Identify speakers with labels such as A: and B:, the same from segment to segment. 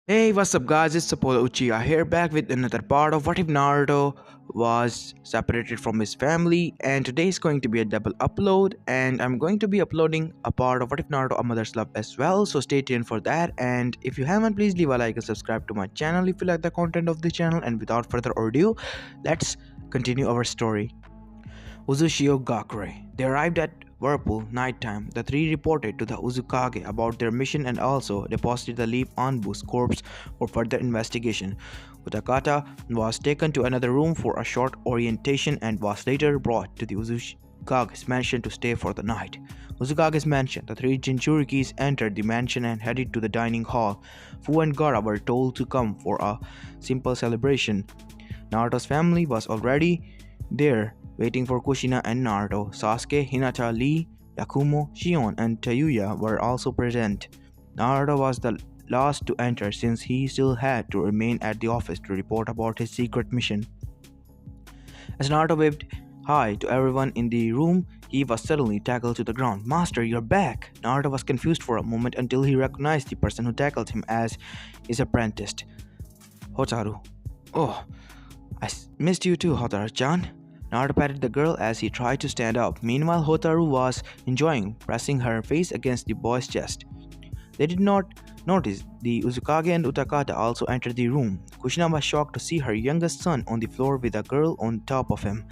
A: Hey, what's up, guys? It's Apollo Uchiha here, back with another part of What If Naruto was separated from his family. And today is going to be a double upload, and I'm going to be uploading a part of What If Naruto A Mother's Love as well. So stay tuned for that. And if you haven't, please leave a like and subscribe to my channel if you like the content of the channel. And without further ado, let's continue our story. Uzushio Gakure. They arrived at Whirlpool nighttime. The three reported to the Uzukage about their mission and also deposited the Leaf Anbu's corpse for further investigation. Utakata was taken to another room for a short orientation and was later brought to the Uzukage's mansion to stay for the night. Uzukage's mansion. The three Jinchurikis entered the mansion and headed to the dining hall. Fu and Gara were told to come for a simple celebration. Naruto's family was already there, waiting for Kushina and Naruto. Sasuke, Hinata, Lee, Yakumo, Shion, and Tayuya were also present. Naruto was the last to enter since he still had to remain at the office to report about his secret mission. As Naruto waved hi to everyone in the room, he was suddenly tackled to the ground. Master, you're back! Naruto was confused for a moment until he recognized the person who tackled him as his apprentice, Hotaru. Oh, missed you too, Hotaru-chan. Naruto patted the girl as he tried to stand up. Meanwhile, Hotaru was enjoying pressing her face against the boy's chest. They did not notice the Uzukage and Utakata also entered the room. Kushina was shocked to see her youngest son on the floor with a girl on top of him.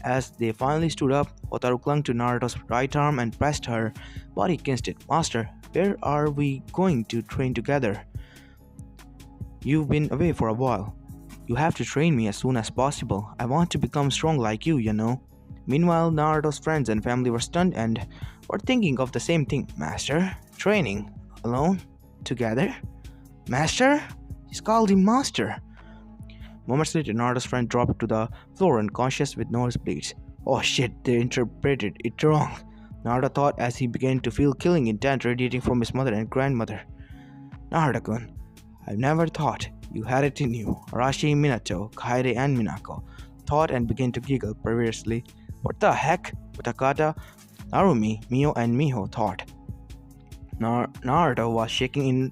A: As they finally stood up, Hotaru clung to Naruto's right arm and pressed her body against it. Master, where are we going to train together? You've been away for a while. You have to train me as soon as possible. I want to become strong like you, you know. Meanwhile, Naruto's friends and family were stunned and were thinking of the same thing. Master? Training? Alone? Together? Master? He's called him Master. Moments later, Naruto's friend dropped to the floor unconscious with nosebleeds. Oh shit, they interpreted it wrong. Naruto thought as he began to feel killing intent radiating from his mother and grandmother. Naruto-kun, I've never thought you had it in you. Arashi, Minato, Kaede, and Minako thought and began to giggle perversely. What the heck? Utakata, Narumi, Mio, and Miho thought. Naruto was shaking in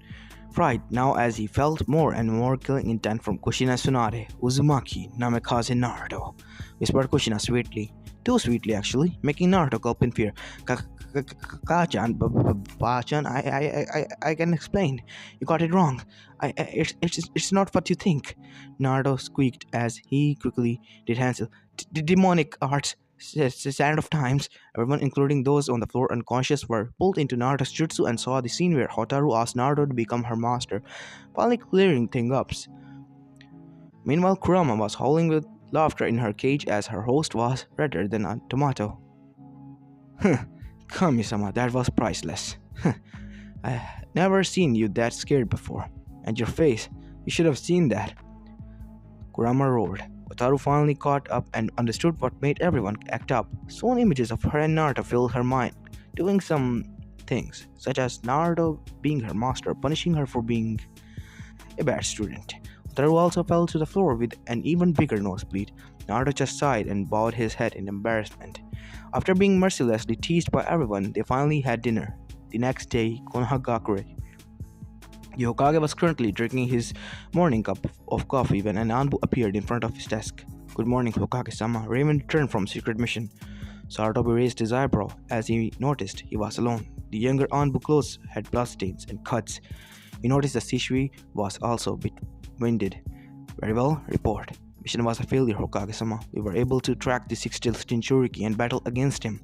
A: fright now as he felt more and more killing intent from Kushina Tsunade. Uzumaki, Namikaze Naruto, whispered Kushina sweetly. Too sweetly, actually, making Naruto gulp in fear. Ka-chan, Ba-chan, I can explain. You got it wrong. It's not what you think. Naruto squeaked as he quickly did Hansel. Demonic arts, sand of times. Everyone, including those on the floor unconscious, were pulled into Naruto's jutsu and saw the scene where Hotaru asked Naruto to become her master, finally clearing things up. Meanwhile, Kurama was howling with laughter in her cage as her host was redder than a tomato. Kami-sama, that was priceless. I never seen you that scared before. And your face, you should have seen that. Kurama roared. Otaru finally caught up and understood what made everyone act up. Soon images of her and Naruto filled her mind, doing some things, such as Naruto being her master, punishing her for being a bad student. Otaru also fell to the floor with an even bigger nosebleed. Naruto just sighed and bowed his head in embarrassment. After being mercilessly teased by everyone, they finally had dinner. The next day, Konoha Gakure. The Hokage was currently drinking his morning cup of coffee when an Anbu appeared in front of his desk. Good morning, Hokage-sama. Raven returned from secret mission. Sarutobi raised his eyebrow as he noticed he was alone. The younger Anbu clothes had bloodstains and cuts. He noticed that Shishui was also a bit winded. Very well, report. Mission was a failure, Hokage-sama. We were able to track the six-tailed Jinchuriki and battle against him.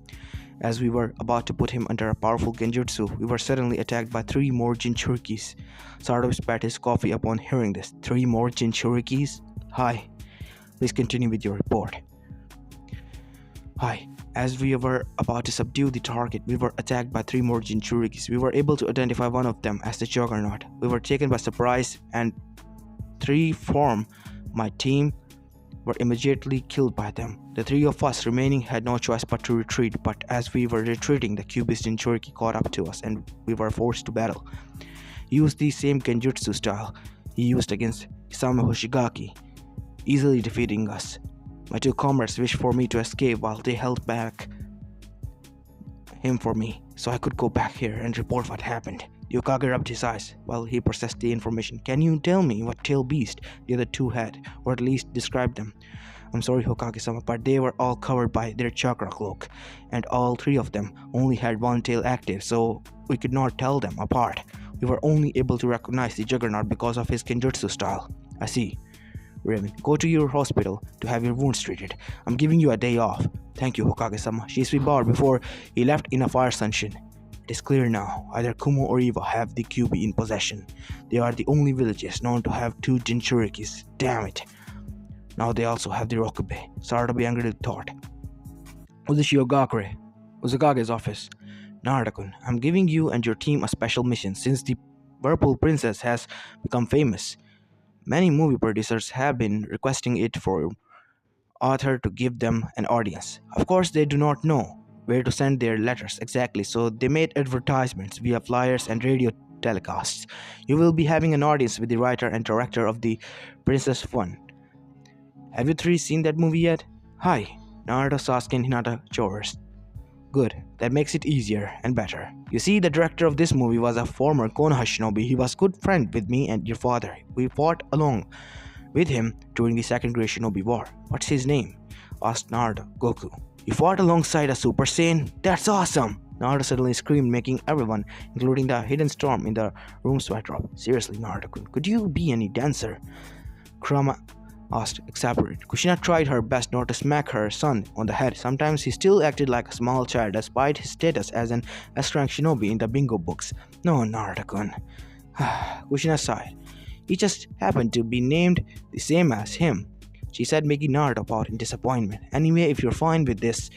A: As we were about to put him under a powerful genjutsu, we were suddenly attacked by three more Jinchurikis. Sarutobi spat his coffee upon hearing this. Three more Jinchurikis? Hi. Please continue with your report. Hi. As we were about to subdue the target, we were attacked by three more Jinchurikis. We were able to identify one of them as the Juggernaut. We were taken by surprise and three from my team were immediately killed by them. The three of us remaining had no choice but to retreat, but as we were retreating, the Cubist Jinchuriki caught up to us and we were forced to battle. He used the same genjutsu style he used against Isame Hoshigaki, easily defeating us. My two comrades wished for me to escape while they held back him for me, so I could go back here and report what happened. The Hokage rubbed his eyes while he processed the information. Can you tell me what tail beast the other two had, or at least describe them? I'm sorry, Hokage-sama, but they were all covered by their chakra cloak, and all three of them only had one tail active, so we could not tell them apart. We were only able to recognize the Juggernaut because of his Kenjutsu style. I see. Raven, go to your hospital to have your wounds treated. I'm giving you a day off. Thank you, Hokage-sama. Shisui bowed before he left in a fire sunshine. It is clear now, either Kumo or Eva have the Kyuubi in possession. They are the only villages known to have two Jinchurikis. Damn it. Now they also have the Rokube. Saratobi angrily thought. Uzushio Gakure, Uzukage's office. Naruto-kun, I'm giving you and your team a special mission since the Purple Princess has become famous. Many movie producers have been requesting it for author to give them an audience. Of course, they do not know where to send their letters exactly, so they made advertisements via flyers and radio telecasts. You will be having an audience with the writer and director of the Princess Fun. Have you three seen that movie yet? Hi, Naruto, Sasuke, and Hinata chorused. Good, that makes it easier and better. You see, the director of this movie was a former Konoha shinobi. He was a good friend with me and your father. We fought along with him during the Second Great Shinobi War. What's his name? Asked Naruto. Goku. You fought alongside a Super Saiyan? That's awesome! Naruto suddenly screamed, making everyone, including the hidden storm in the room, sweat drop. Seriously, Naruto-kun, could you be any dancer? Kurama asked, exasperated. Kushina tried her best not to smack her son on the head. Sometimes he still acted like a small child despite his status as an S-rank shinobi in the bingo books. No, Naruto-kun. Kushina sighed. He just happened to be named the same as him, she said, making Naruto pout in disappointment. Anyway, if you're fine with this,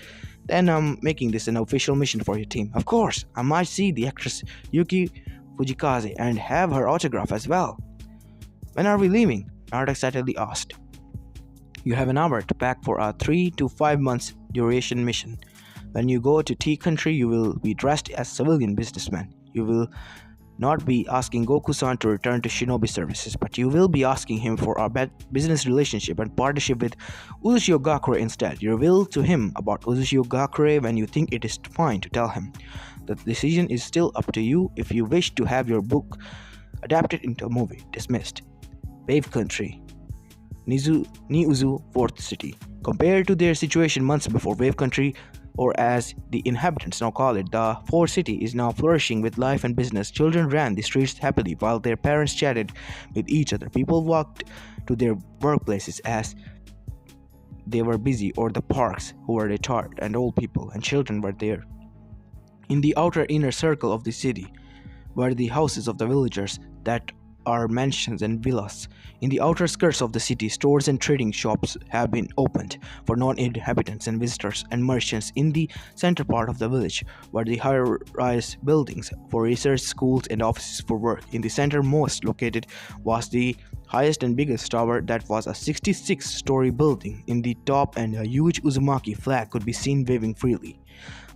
A: then I'm making this an official mission for your team. Of course, I might see the actress Yuki Fujikaze and have her autograph as well. When are we leaving? Naruto excitedly asked. You have an hour to pack for a 3 to 5 months duration mission. When you go to Tea Country, you will be dressed as civilian businessman. You will not be asking Goku-san to return to shinobi services, but you will be asking him for a business relationship and partnership with Uzushio Gakure instead. You reveal to him about Uzushio Gakure when you think it is fine to tell him. The decision is still up to you if you wish to have your book adapted into a movie. Dismissed. Wave Country. Niuzu, Fourth City. Compared to their situation months before, Wave Country, or as the inhabitants now call it, the Fourth City, is now flourishing with life and business. Children ran the streets happily while their parents chatted with each other. People walked to their workplaces as they were busy, or the parks, who were retired and old people and children were there. In the outer inner circle of the city were the houses of the villagers that are mansions and villas. In the outer skirts of the city, stores and trading shops have been opened for non-inhabitants and visitors and merchants. In the center part of the village were the high-rise buildings for research, schools, and offices for work. In the centermost located was the highest and biggest tower that was a 66-story building. In the top, and a huge Uzumaki flag could be seen waving freely.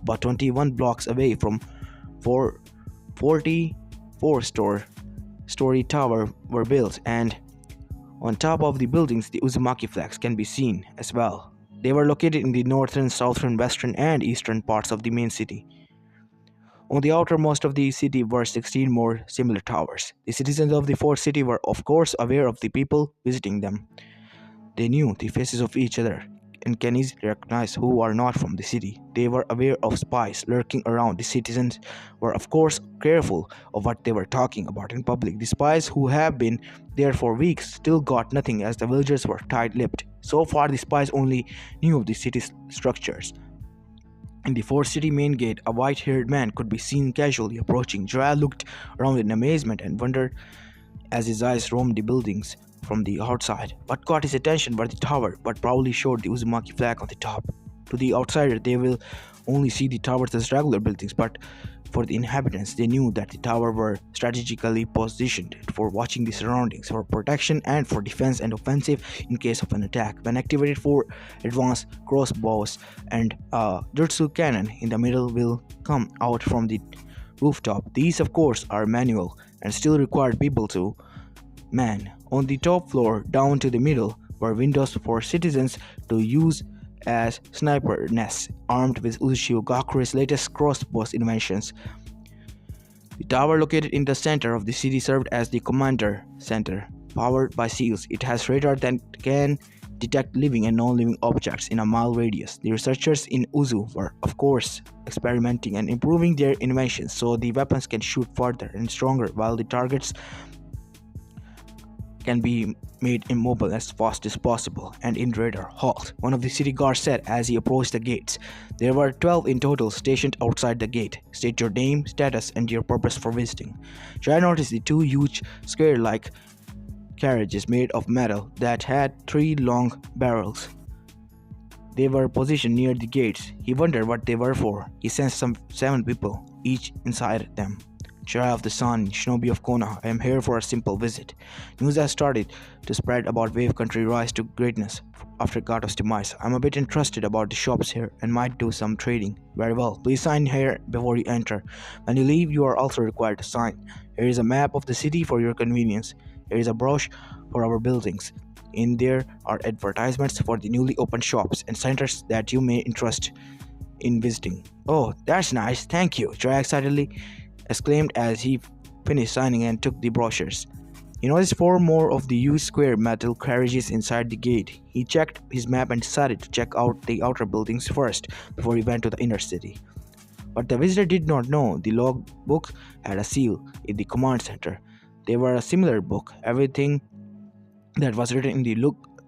A: About 21 blocks away from 44-story tower were built, and on top of the buildings the Uzumaki flags can be seen as well. They were located in the northern, southern, western, and eastern parts of the main city. On the outermost of the city were 16 more similar towers. The citizens of the fourth city were of course aware of the people visiting them. They knew the faces of each other and can easily recognize who are not from the city. They were aware of spies lurking around. The citizens were of course careful of what they were talking about in public. The spies who have been there for weeks still got nothing, as the villagers were tight-lipped. So far the spies only knew of the city's structures. In the fourth city main gate, a white-haired man could be seen casually approaching. Jiraiya looked around in amazement and wondered as his eyes roamed the buildings from the outside. What caught his attention were the tower, but proudly showed the Uzumaki flag on the top. To the outsider, they will only see the towers as regular buildings, but for the inhabitants, they knew that the tower were strategically positioned for watching the surroundings, for protection, and for defense and offensive in case of an attack. When activated, 4 advanced crossbows and a jutsu cannon in the middle will come out from the rooftop. These, of course, are manual and still require people to man. On the top floor, down to the middle, were windows for citizens to use as sniper nests, armed with Uzushio Gakure's latest crossbow inventions. The tower located in the center of the city served as the commander center, powered by seals. It has radar that can detect living and non-living objects in a mile radius. The researchers in Uzu were, of course, experimenting and improving their inventions so the weapons can shoot farther and stronger while the targets can be made immobile as fast as possible. And in radar, halt, one of the city guards said as he approached the gates. There were 12 in total stationed outside the gate. State your name, status, and your purpose for visiting. Shai noticed the two huge square-like carriages made of metal that had 3 long barrels. They were positioned near the gates. He wondered what they were for. He sensed some 7 people, each inside them. Shai of the Sun, Shinobi of Konoha, I am here for a simple visit. News has started to spread about Wave Country rise to greatness after Gato's demise. I'm a bit interested about the shops here and might do some trading. Very well, please sign here before you enter. When you leave, you are also required to sign. Here is a map of the city for your convenience. Here is a brochure for our buildings. In there are advertisements for the newly opened shops and centers that you may interest in visiting. Oh, that's nice, thank you, Shai excitedly exclaimed as he finished signing and took the brochures. He noticed 4 more of the huge square metal carriages inside the gate. He checked his map and decided to check out the outer buildings first before he went to the inner city. But the visitor did not know the logbook had a seal in the command center. There were a similar book. Everything that was written in the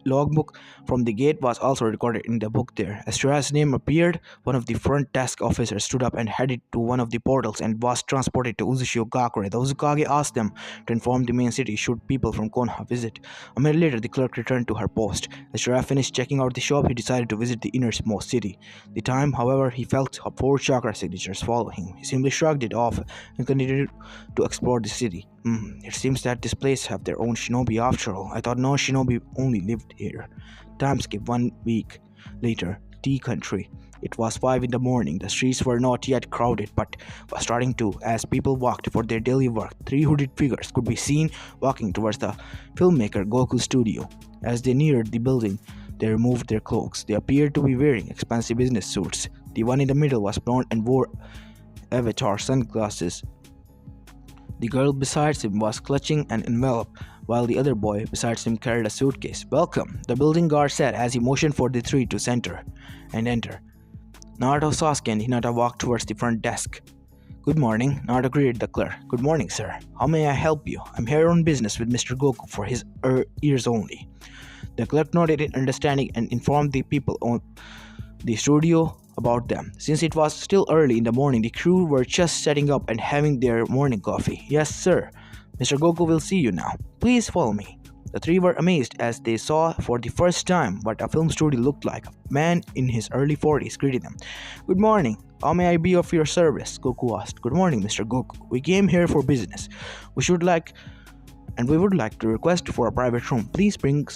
A: logbook from the gate was also recorded in the book there. As Shai's name appeared, one of the front desk officers stood up and headed to one of the portals and was transported to Uzushio Gakure. The Uzukage asked them to inform the main city should people from Konoha visit. A minute later, the clerk returned to her post. As Shai finished checking out the shop, he decided to visit the innermost city. The time, however, he felt 4 chakra signatures follow him. He simply shrugged it off and continued to explore the city. It seems that this place have their own shinobi after all. I thought no shinobi only lived here. Time skip 1 week later, tea country. It was 5 in the morning. The streets were not yet crowded, but was starting to as people walked for their daily work. 3 hooded figures could be seen walking towards the filmmaker Goku's studio. As they neared the building, they removed their cloaks. They appeared to be wearing expensive business suits. The one in the middle was blonde and wore avatar sunglasses. The girl beside him was clutching an envelope, while the other boy beside him carried a suitcase. Welcome, the building guard said as he motioned for the 3 to enter and enter. Naruto, Sasuke, and Hinata walked towards the front desk. Good morning, Naruto greeted the clerk. Good morning, sir. How may I help you? I'm here on business with Mr. Goku for his ears only. The clerk nodded in understanding and informed the people on the studio about them. Since it was still early in the morning, the crew were just setting up and having their morning coffee. Yes, sir. Mr. Goku will see you now. Please follow me. The 3 were amazed as they saw for the first time what a film studio looked like. A man in his early 40s greeted them. Good morning. How may I be of your service? Goku asked. Good morning, Mr. Goku. We came here for business. We would like to request for a private room. Please bring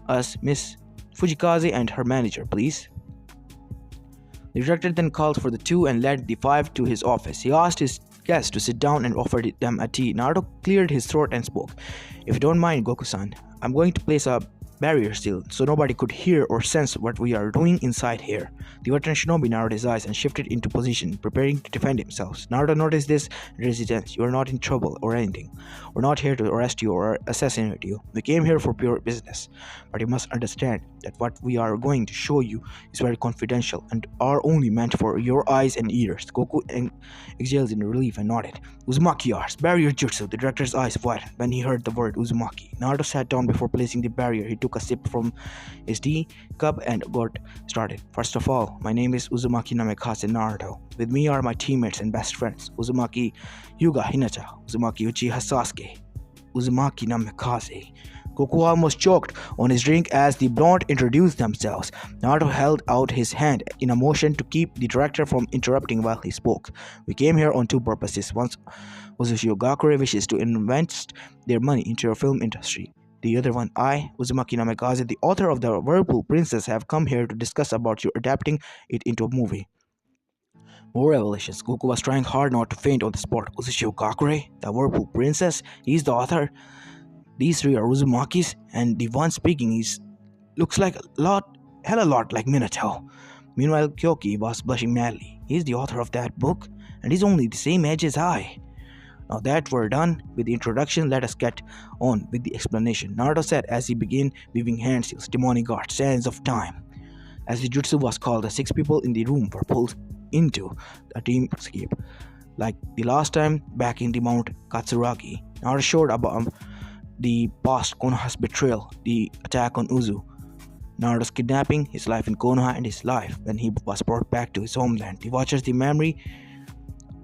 A: us Miss Fujikaze and her manager, please. The director then called for the 2 and led the 5 to his office. He asked his guests to sit down and offered them a tea. Naruto cleared his throat and spoke. If you don't mind, Goku-san, I'm going to place a barrier still so nobody could hear or sense what we are doing inside here. The veteran shinobi narrowed his eyes and shifted into position, preparing to defend himself. Naruto noticed this and raised his hands. You are not in trouble or anything. We're not here to arrest you or assassinate you. We came here for pure business. But you must understand that what we are going to show you is very confidential and are only meant for your eyes and ears. Goku exhaled in relief and nodded. Uzumaki arts, barrier jutsu. The director's eyes widened when he heard the word Uzumaki. Naruto sat down before placing the barrier. He took a sip from his tea cup and got started. First of all, my name is Uzumaki Namikaze Naruto. With me are my teammates and best friends, Uzumaki Hyuga Hinata, Uzumaki Uchiha Sasuke, Uzumaki Namikaze. Goku almost choked on his drink as the blonde introduced themselves. Naruto held out his hand in a motion to keep the director from interrupting while he spoke. We came here on 2 purposes. One, Uzushio Gakure wishes to invest their money into your film industry. The other one, I, Uzumaki Namikaze, the author of The Whirlpool Princess, have come here to discuss about you adapting it into a movie. More revelations. Goku was trying hard not to faint on the spot. Uzushio Gakure, the Whirlpool Princess, he's the author. These 3 are Uzumakis, and the one speaking looks like hell a lot like Minato. Meanwhile, Kyoki was blushing madly. He's the author of that book, and he's only the same age as I. Now that we're done with the introduction, let us get on with the explanation. Naruto said as he began weaving hand seals, demonic art, sands of time. As the jutsu was called, the six people in the room were pulled into the dreamscape. Like the last time back in the Mount Katsuragi, Naruto showed about the past Konoha's betrayal, the attack on Uzu, Naruto's kidnapping, his life in Konoha, and his life when he was brought back to his homeland. The watchers the memory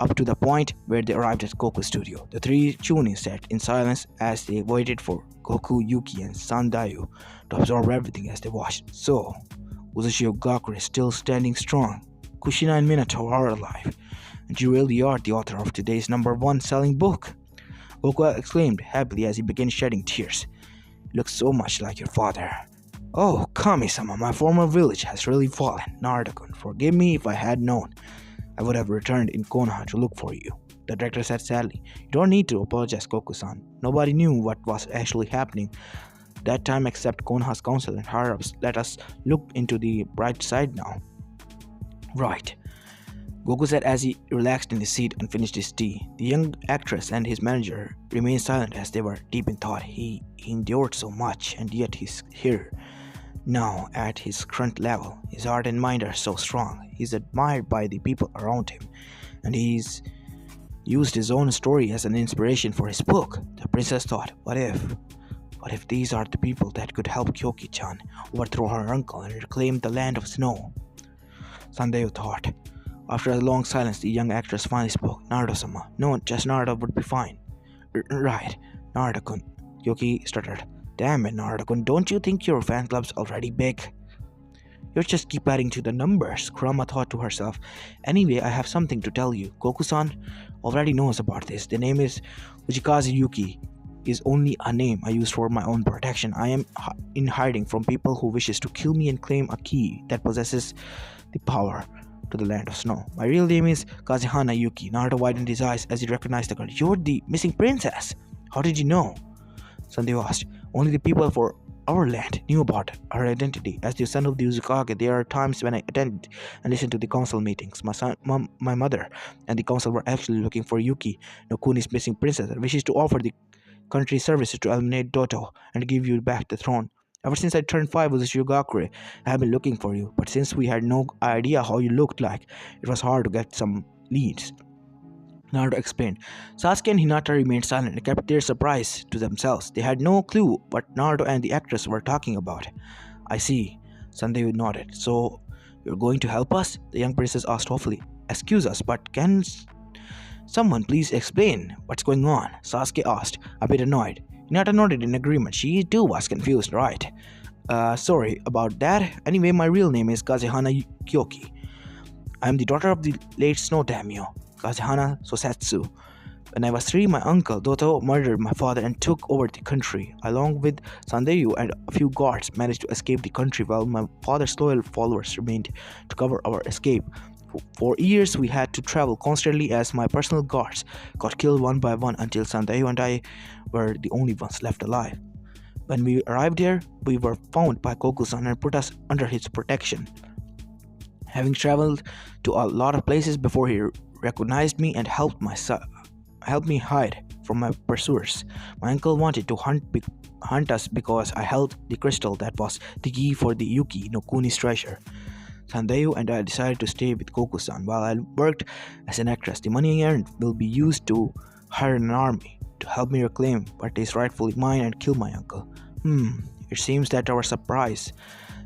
A: up to the point where they arrived at Goku's studio. The three Chunin sat in silence as they waited for Goku, Yuki, and Sandayu to absorb everything as they watched. So, Uzushio Gakure is still standing strong. Kushina and Minato are alive. And you really are the author of today's #1 selling book. Goku exclaimed happily as he began shedding tears. You look so much like your father. Oh, Kami-sama, my former village has really fallen. Naruto-kun, forgive me if I had known. I would have returned in Konoha to look for you. The director said sadly. You don't need to apologize, Goku-san. Nobody knew what was actually happening that time except Konoha's council and higher-ups. Let us look into the bright side now. Right. Goku said as he relaxed in his seat and finished his tea. The young actress and his manager remained silent as they were deep in thought. He endured so much, and yet he's here. Now, at his current level, his heart and mind are so strong. He's admired by the people around him, and he's used his own story as an inspiration for his book. The princess thought, what if these are the people that could help Kyoki-chan overthrow her uncle and reclaim the land of snow? Sandayu thought. After a long silence, the young actress finally spoke. Naruto-sama. No, just Naruto would be fine. Right, Naruto-kun. Kyoki stuttered. Damn it, Naruto-kun, don't you think your fan club's already big? You just keep adding to the numbers, Kurama thought to herself. Anyway, I have something to tell you. Goku-san already knows about this. The name is Ujikazu Yuki. Is only a name I use for my own protection. I am in hiding from people who wishes to kill me and claim a key that possesses the power to the land of snow. My real name is Kazehana Yuki. Naruto widened his eyes as he recognized the girl. You're the missing princess. How did you know? Sandayu asked. Only the people for our land knew about her identity. As the son of the Uzumaki, there are times when I attended and listened to the council meetings. My mother and the council were actually looking for Yuki, no Kuni's missing princess, and wishes to offer the country services to eliminate Doto and give you back the throne. Ever since I turned 5 with Shigakure, I have been looking for you, but since we had no idea how you looked like, it was hard to get some leads. Naruto explained. Sasuke and Hinata remained silent and kept their surprise to themselves. They had no clue what Naruto and the actress were talking about. I see. Sandayu nodded. So, you're going to help us? The young princess asked hopefully. Excuse us, but can someone please explain what's going on? Sasuke asked, a bit annoyed. Hinata nodded in agreement. She too was confused, right? Sorry about that. Anyway, my real name is Kazehana Kyoki. I am the daughter of the late Snow Daimyo, Kazehana Sosetsu. When I was 3, my uncle Doto murdered my father and took over the country. Along with Sandayu and a few guards managed to escape the country while my father's loyal followers remained to cover our escape. For years, we had to travel constantly as my personal guards got killed one by one until Sandayu and I were the only ones left alive. When we arrived here, we were found by Goku-san and put us under his protection. Having traveled to a lot of places before, he recognized me and helped me hide from my pursuers. My uncle wanted to hunt us because I held the crystal that was the key for the Yuki no Kuni's treasure. Sandayu and I decided to stay with Goku-san while I worked as an actress. The money I earned will be used to hire an army to help me reclaim what is rightfully mine and kill my uncle. It seems that our surprise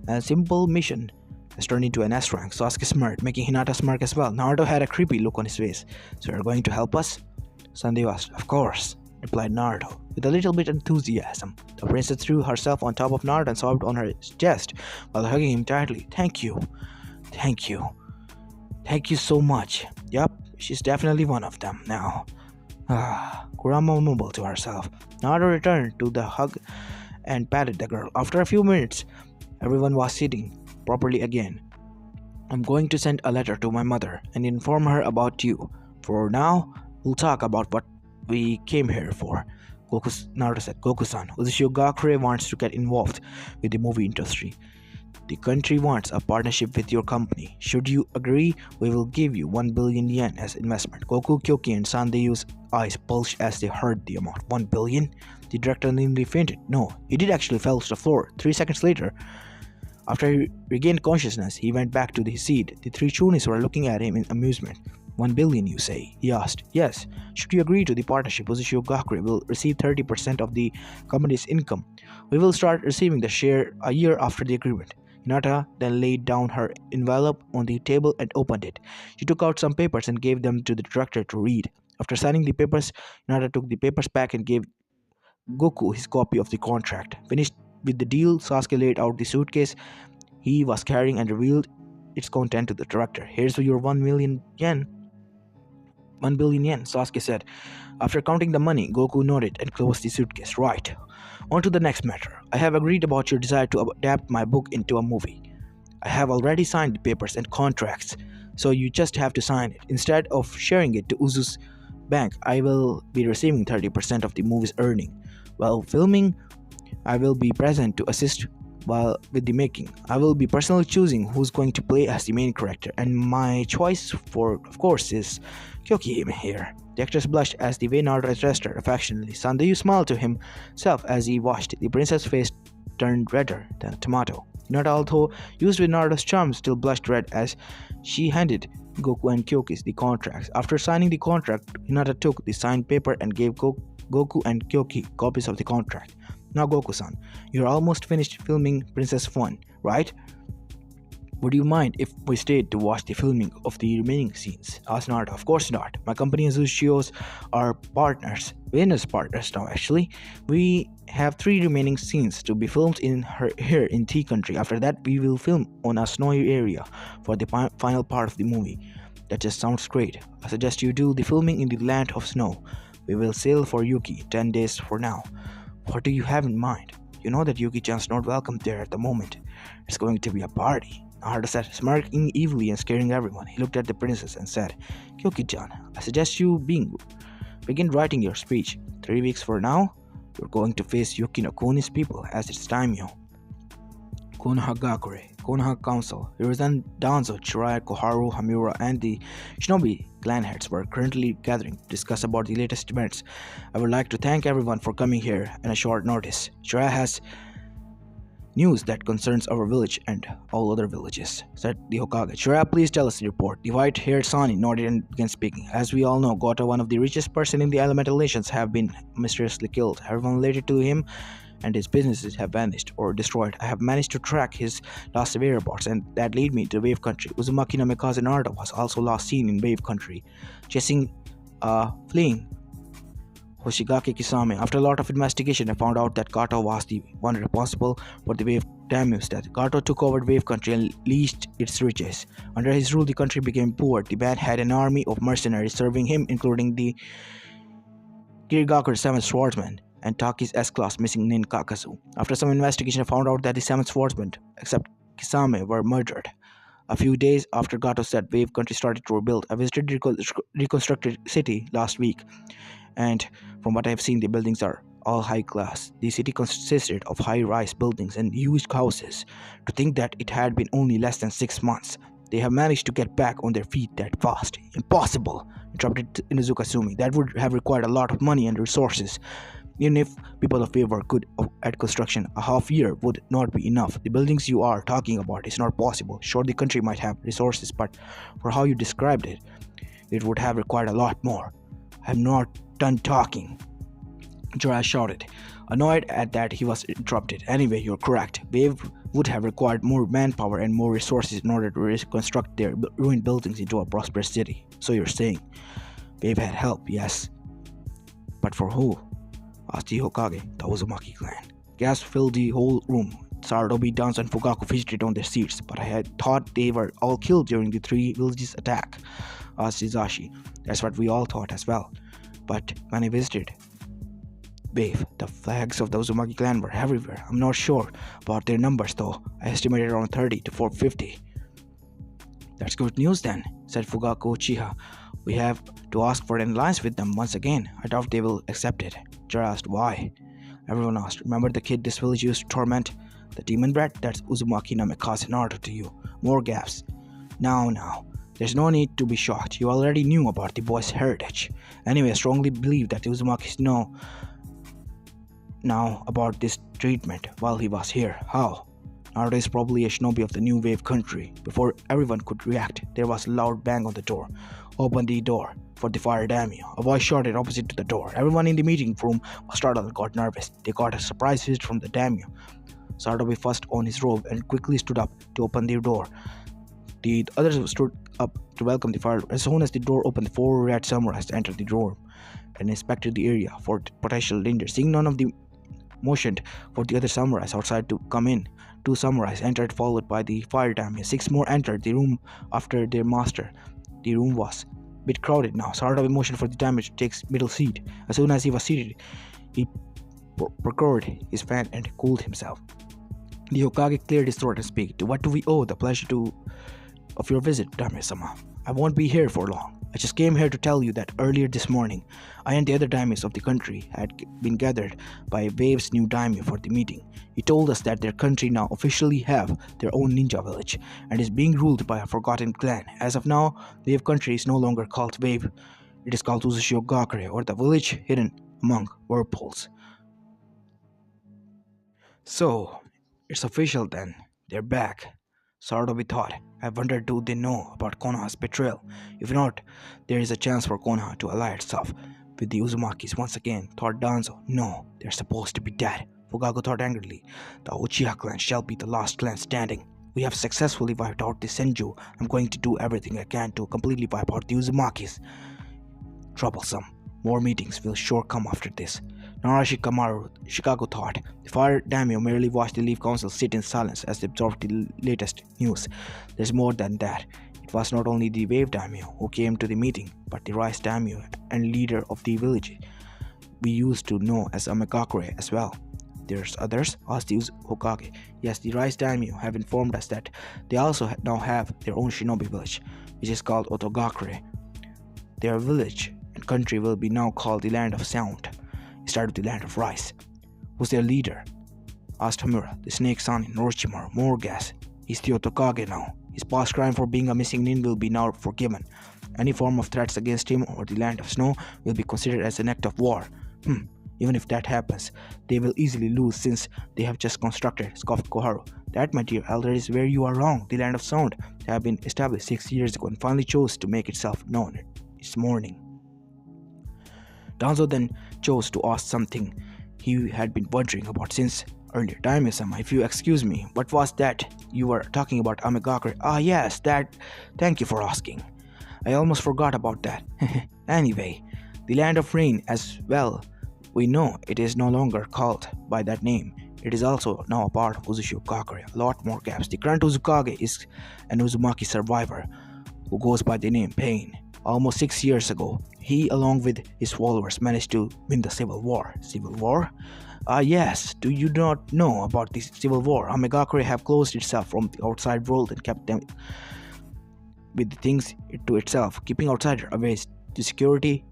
A: and simple mission has turned into an S-rank. Sasuke smirked, making Hinata smirk as well. Naruto had a creepy look on his face. So you're going to help us? Sandayu asked. Of course, replied Naruto, with a little bit of enthusiasm. The princess threw herself on top of Naruto and sobbed on her chest while hugging him tightly. Thank you. Thank you. Thank you so much. Yup, she's definitely one of them now. Kurama mumbled to herself. Naruto returned to the hug and patted the girl. After a few minutes, everyone was sitting properly again. I'm going to send a letter to my mother and inform her about you. For now, we'll talk about what we came here for. Naruto said, Goku-san, Uzushio Gakure wants to get involved with the movie industry. The country wants a partnership with your company. Should you agree, we will give you 1 billion yen as investment. Goku, Kyoki, and Sandeyu's eyes bulged as they heard the amount. 1 billion? The director nearly fainted. No, he did actually fell to the floor. 3 seconds later, after he regained consciousness, he went back to his seat. The three Chunis were looking at him in amusement. 1 billion, you say? He asked. Yes. Should you agree to the partnership, Uzushio Gakure will receive 30% of the company's income. We will start receiving the share a year after the agreement. Hinata then laid down her envelope on the table and opened it. She took out some papers and gave them to the director to read. After signing the papers, Hinata took the papers back and gave Goku his copy of the contract. Finished with the deal, Sasuke laid out the suitcase he was carrying and revealed its content to the director. Here's your 1 million yen. 1 billion yen, Sasuke said. After counting the money, Goku nodded and closed the suitcase. Right. On to the next matter. I have agreed about your desire to adapt my book into a movie. I have already signed the papers and contracts, so you just have to sign it. Instead of sharing it to Uzu's bank, I will be receiving 30% of the movie's earning. While filming, I will be present to assist while with the making. I will be personally choosing who's going to play as the main character, and my choice for, of course, is Kyoki here. The actress blushed as the way Naruto addressed her affectionately. Sandeyu smiled to himself as he watched. The princess' face turned redder than a tomato. Hinata, although used with Naruto's charm, still blushed red as she handed Goku and Kyoki the contracts. After signing the contract, Hinata took the signed paper and gave Goku and Kyoki copies of the contract. Now Goku-san, you're almost finished filming Princess Fun, right? Would you mind if we stayed to watch the filming of the remaining scenes? Asked Naruto. Of course not. My company and Uzushio's are partners. Business partners now actually. We have 3 remaining scenes to be filmed here in T country. After that we will film on a snowy area for the final part of the movie. That just sounds great. I suggest you do the filming in the land of snow. We will sail for Yuki 10 days for now. What do you have in mind? You know that Yuki-chan's not welcome there at the moment. It's going to be a party. Naruto said, smirking evilly and scaring everyone. He looked at the princess and said, Kyoki-chan, I suggest you begin writing your speech. 3 weeks from now, you're going to face Yuki no Kuni's people as its daimyo. Konoha Gakure, Konoha Council, Hiruzen, Danzo, Jiraiya, Koharu, Hamura, and the Shinobi clan heads were currently gathering to discuss about the latest events. I would like to thank everyone for coming here on a short notice. Jiraiya has news that concerns our village and all other villages, said the Hokage. Jiraiya, please tell us the report. The white-haired Sani nodded and began speaking. As we all know, Goto, one of the richest person in the elemental nations, have been mysteriously killed. Everyone related to him and his businesses have vanished or destroyed. I have managed to track his last whereabouts, and that led me to Wave Country. Uzumaki no Mikaze Naruto was also last seen in Wave Country, fleeing Hoshigaki Kisame. After a lot of investigation, I found out that Kato was the one responsible for the Wave Daimyo's death. Kato took over Wave Country and leased its riches. Under his rule, the country became poor. The man had an army of mercenaries serving him, including the Kirigaku's 7th swordsman and Taki's S-class missing Nin Kakazu. After some investigation, I found out that the 7 swordsmen, except Kisame, were murdered. A few days after Gato's death, Wave Country started to rebuild. I visited the reconstructed city last week, and from what I have seen, the buildings are all high class. The city consisted of high-rise buildings and huge houses. To think that it had been only less than 6 months, they have managed to get back on their feet that fast. Impossible, interrupted Inuzuka Sumi. That would have required a lot of money and resources. Even if people of Wave were good at construction, a half year would not be enough. The buildings you are talking about is not possible. Sure, the country might have resources, but for how you described it, it would have required a lot more. I'm not done talking, Jiraiya shouted, annoyed at that he was interrupted. Anyway, you're correct. Wave would have required more manpower and more resources in order to reconstruct their ruined buildings into a prosperous city. So you're saying Wave had help, yes. But for who? Asked the Hokage. The Uzumaki clan. Gasp filled the whole room. Sarutobi, Danzo, and Fugaku fidgeted on their seats, but I had thought they were all killed during the 3 villages attack, asked Hizashi. That's what we all thought as well. But when I visited Wave, the flags of the Uzumaki clan were everywhere. I'm not sure about their numbers though. I estimated around 30 to 450. That's good news then, said Fugaku Uchiha. We have to ask for an alliance with them once again. I doubt they will accept it. Jiraiya asked why. Everyone asked. Remember the kid this village used to torment? The demon brat? That's Uzumaki Namikaze Naruto to you. More gaps. Now. There's no need to be shocked. You already knew about the boy's heritage. Anyway, I strongly believe that Uzumaki know now about this treatment while he was here. How? Naruto is probably a shinobi of the new wave country. Before everyone could react, there was a loud bang on the door. Open the door for the fire daimyo. A voice shouted opposite to the door. Everyone in the meeting room was startled and got nervous. They got a surprise visit from the daimyo. Saratobi first on his robe and quickly stood up to open the door. The others stood up to welcome the fire. As soon as the door opened, the four red samurais entered the room and inspected the area for potential danger. Seeing none of the motioned for the other samurais outside to come in. Two samurais entered, followed by the fire daimyo. Six more entered the room after their master. The room was a bit crowded now. Saratobi motioned for the daimyo to take middle seat. As soon as he was seated, he procured his fan and cooled himself. The Hokage cleared his throat and spoke. To what do we owe the pleasure of your visit, Daimyo-sama? I won't be here for long. I just came here to tell you that earlier this morning, I and the other daimyos of the country had been gathered by Wave's new daimyo for the meeting. He told us that their country now officially have their own ninja village and is being ruled by a forgotten clan. As of now, Wave country is no longer called Wave. It is called Uzushio Gakure, or the village hidden among whirlpools. So, it's official then. They're back. Saratobi thought. I wondered, do they know about Konoha's betrayal? If not, there is a chance for Konoha to ally itself with the Uzumakis once again, thought Danzo. No, they're supposed to be dead. Fugaku thought angrily. The Uchiha clan shall be the last clan standing. We have successfully wiped out the Senju. I'm going to do everything I can to completely wipe out the Uzumakis. Troublesome. More meetings will sure come after this. Narashi Kamaru, Chicago thought. The fire daimyo merely watched the Leaf Council sit in silence as they absorbed the latest news. There's more than that. It was not only the Wave daimyo who came to the meeting, but the Rice daimyo and leader of the village we used to know as Amegakure as well. There's others? Asked the Hokage. Yes, the Rice daimyo have informed us that they also now have their own shinobi village, which is called Otogakure. Their village and country will be now called the Land of Sound, instead of the Land of Rice. Who's their leader? Asked Hamura. The snake son in Orochimaru, Morgas. He's the Otokage now. His past crime for being a missing nin will be now forgiven. Any form of threats against him or the Land of Snow will be considered as an act of war. Even if that happens, they will easily lose since they have just constructed, scoffed Koharu. That, my dear elder, is where you are wrong. The Land of Sound have been established 6 years ago and finally chose to make itself known. It's morning. Danzo then chose to ask something he had been wondering about since earlier. Daimyo-sama, if you excuse me, what was that you were talking about Amegakure? Ah yes, that. Thank you for asking. I almost forgot about that. Anyway, the Land of Rain as well. We know it is no longer called by that name. It is also now a part of Uzushio Gakure. A lot more gaps. The current Uzukage is an Uzumaki survivor who goes by the name Pain. Almost 6 years ago, he along with his followers managed to win the civil war. Civil war? Yes. Do you not know about the civil war? Amegakure have closed itself from the outside world and kept them with the things to itself, keeping outsiders away. The security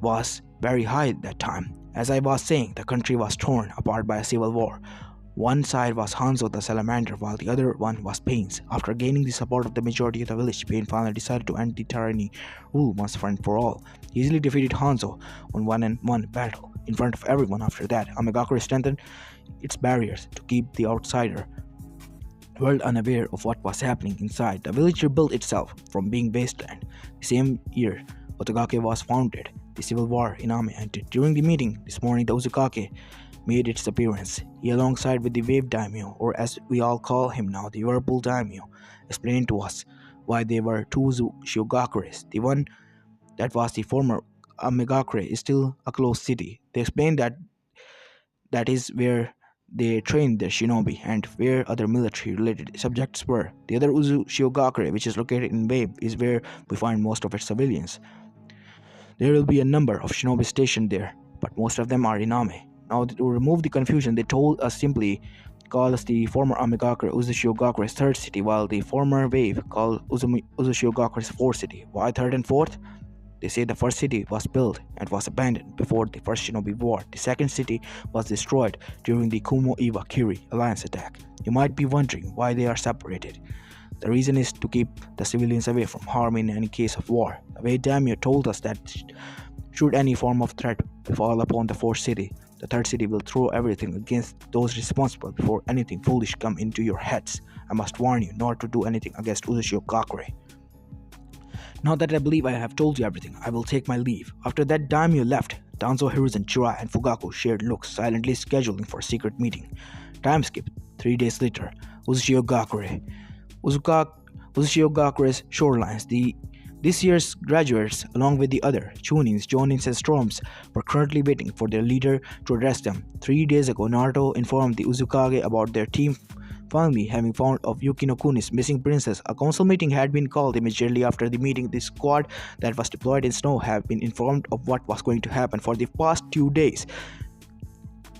A: was very high at that time. As I was saying, the country was torn apart by a civil war. One side was Hanzo the Salamander, while the other one was Pain's. After gaining the support of the majority of the village, Pain finally decided to end the tyranny rule once and for all. He easily defeated Hanzo on one-on-one battle. In front of everyone after that, Amegakure strengthened its barriers to keep the outsider world unaware of what was happening inside. The village rebuilt itself from being wasteland. The same year, Otogake was founded. The civil war in Ame ended. During the meeting this morning, the Uzukake made its appearance. He, alongside with the Wave daimyo, or as we all call him now, the Whirlpool daimyo, explained to us why there were two Uzushio Gakures. The one that was the former Amegakure is still a closed city. They explained that that is where they trained their shinobi and where other military-related subjects were. The other Uzushio Gakure, which is located in Wave, is where we find most of its civilians. There will be a number of shinobi stationed there, but most of them are in Ame. Now, to remove the confusion, they told us simply call us the former Amegakure Uzushio Gakure's third city, while the former Wave called Uzushio Gakure's fourth city. Why third and fourth? They say the first city was built and was abandoned before the first Shinobi War. The second city was destroyed during the Kumo Iwa Kiri alliance attack. You might be wondering why they are separated. The reason is to keep the civilians away from harm in any case of war. The way Daimyo told us that should any form of threat fall upon the fourth city, the third city will throw everything against those responsible before anything foolish come into your heads. I must warn you not to do anything against Uzushio Gakure. Now that I believe I have told you everything, I will take my leave. After that Daimyo left, Danzo, Hiruzen, Chura, and Fugaku shared looks, silently scheduling for a secret meeting. Time skip. 3 days later, Uzushio Gakure. Uzushio Gakure's shorelines. This year's graduates, along with the other Chunins, Jonins, and Storms, were currently waiting for their leader to address them. 3 days ago, Naruto informed the Uzukage about their team finally having found of Yuki no Kuni's missing princess. A council meeting had been called immediately after the meeting. The squad that was deployed in snow have been informed of what was going to happen for the past 2 days.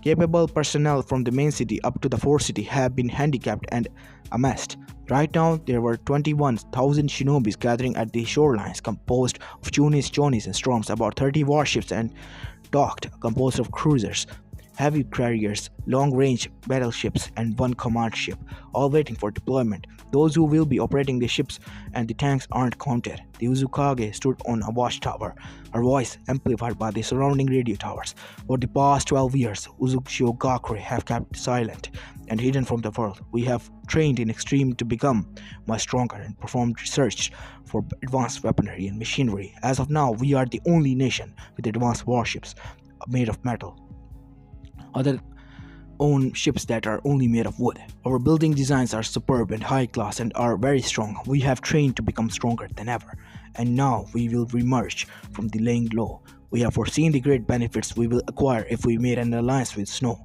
A: Capable personnel from the main city up to the fourth city have been handicapped and amassed. Right now, there were 21,000 shinobis gathering at the shorelines, composed of Chunis, Chonis, and Storms, about 30 warships and docked, composed of cruisers, heavy carriers, long-range battleships, and one command ship, all waiting for deployment. Those who will be operating the ships and the tanks aren't counted. The Uzukage stood on a watchtower, her voice amplified by the surrounding radio towers. For the past 12 years, Uzushio Gakure have kept silent and hidden from the world. We have trained in extreme to become much stronger and performed research for advanced weaponry and machinery. As of now, we are the only nation with advanced warships made of metal. Other own ships that are only made of wood. Our building designs are superb and high class and are very strong. We have trained to become stronger than ever, and now we will reemerge from the laying low. We have foreseen the great benefits we will acquire if we made an alliance with Snow.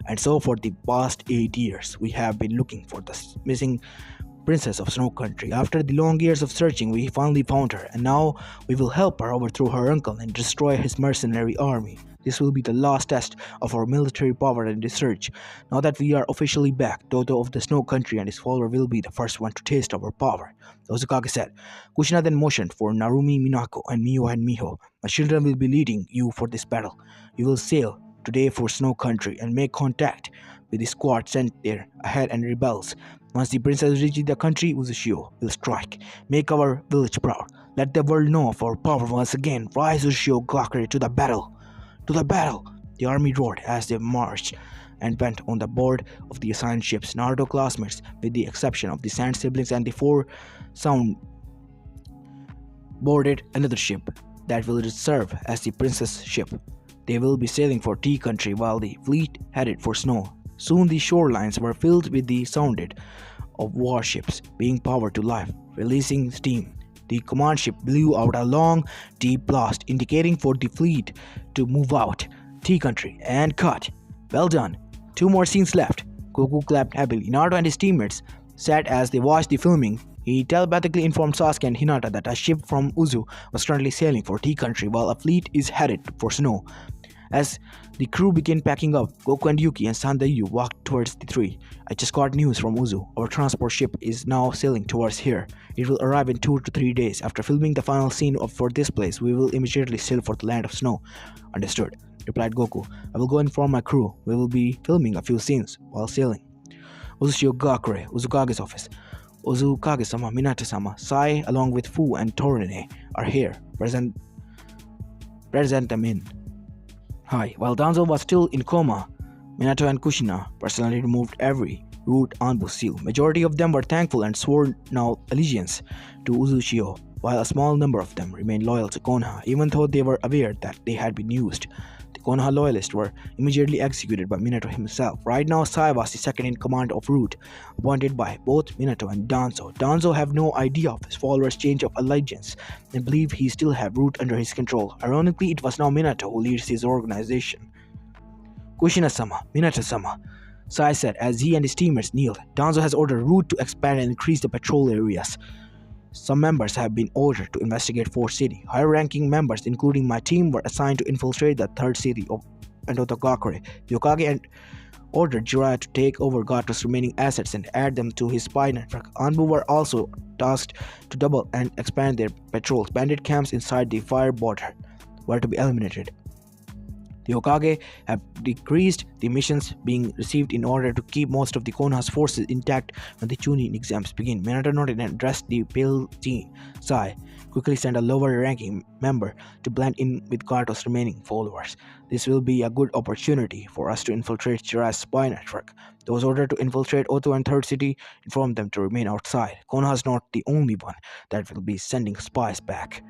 A: And so for the past 8 years, we have been looking for the missing princess of Snow Country. After the long years of searching, we finally found her, and now we will help her overthrow her uncle and destroy his mercenary army. This will be the last test of our military power and research. Now that we are officially back, Dodo of the Snow Country and his follower will be the first one to taste our power. Ozukage said. Kushina then motioned for Narumi, Minako, and Miho and Miho. My children will be leading you for this battle. You will sail today for Snow Country and make contact with the squad sent there ahead and rebels. Once the princess reaches the country, Uzushio will strike. Make our village proud. Let the world know of our power once again. Rise, Uzushio Gakure, to the battle! To the battle! The army roared as they marched and went on the board of the assigned ships. Naruto classmates, with the exception of the Sand siblings and the four Sound, boarded another ship that will serve as the princess ship. They will be sailing for Tea Country while the fleet headed for Snow. Soon the shorelines were filled with the sounded of warships being powered to life, releasing steam. The command ship blew out a long, deep blast, indicating for the fleet to move out. Tea Country and cut. Well done. 2 more scenes left. Goku clapped happily. Naruto and his teammates sat as they watched the filming. He telepathically informed Sasuke and Hinata that a ship from Uzu was currently sailing for Tea Country while a fleet is headed for Snow. As the crew began packing up, Goku and Yuki and Sandayu walked towards the three. I just got news from Uzu. Our transport ship is now sailing towards here. It will arrive in 2 to 3 days. After filming the final scene for this place, we will immediately sail for the land of Snow. Understood, replied Goku. I will go inform my crew. We will be filming a few scenes while sailing. Uzushio Gakure, Uzukage's office. Uzukage-sama, Minato-sama, Sai, along with Fu and Torine, are here. Present them in. Hi. While Danzo was still in coma, Minato and Kushina personally removed every root ambush seal. Majority of them were thankful and swore now allegiance to Uzushio, while a small number of them remained loyal to Konoha, even though they were aware that they had been used. The Konoha loyalists were immediately executed by Minato himself. Right now, Sai was the second in command of Root, appointed by both Minato and Danzo. Danzo have no idea of his followers' change of allegiance and believe he still have Root under his control. Ironically, it was now Minato who leads his organization. Kushina-sama, Minato-sama, Sai said as he and his teammates kneeled. Danzo has ordered Root to expand and increase the patrol areas. Some members have been ordered to investigate 4th city. Higher-ranking members, including my team, were assigned to infiltrate the 3rd city of Gakure. The Hokage and ordered Jiraiya to take over Gato's remaining assets and add them to his spy network. Anbu were also tasked to double and expand their patrols. Bandit camps inside the fire border were to be eliminated. The Hokage have decreased the missions being received in order to keep most of the Konoha's forces intact when the Chunin exams begin. Minato noted and addressed the Pale Team. Sai quickly sent a lower-ranking member to blend in with Gato's remaining followers. This will be a good opportunity for us to infiltrate Jiraiya's spy network. Those ordered to infiltrate Oto and Third City informed them to remain outside. Konoha is not the only one that will be sending spies back.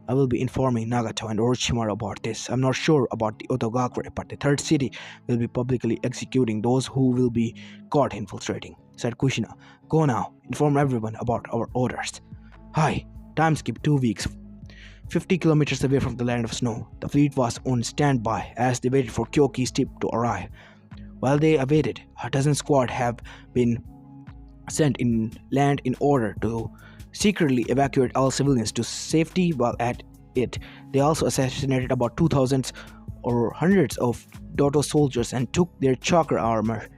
A: I will be informing Nagato and Orochimaru about this. I'm not sure about the Otogakure, but the Third City will be publicly executing those who will be caught infiltrating, said Kushina. Go now, inform everyone about our orders. Hi, time skip 2 weeks. 50 kilometers away from the land of snow, the fleet was on standby as they waited for Kyoki's ship to arrive. While they awaited, a dozen squad have been sent in land in order to secretly evacuate all civilians to safety. While at it, they also assassinated about 2,000 or hundreds of Doto soldiers and took their chakra armor.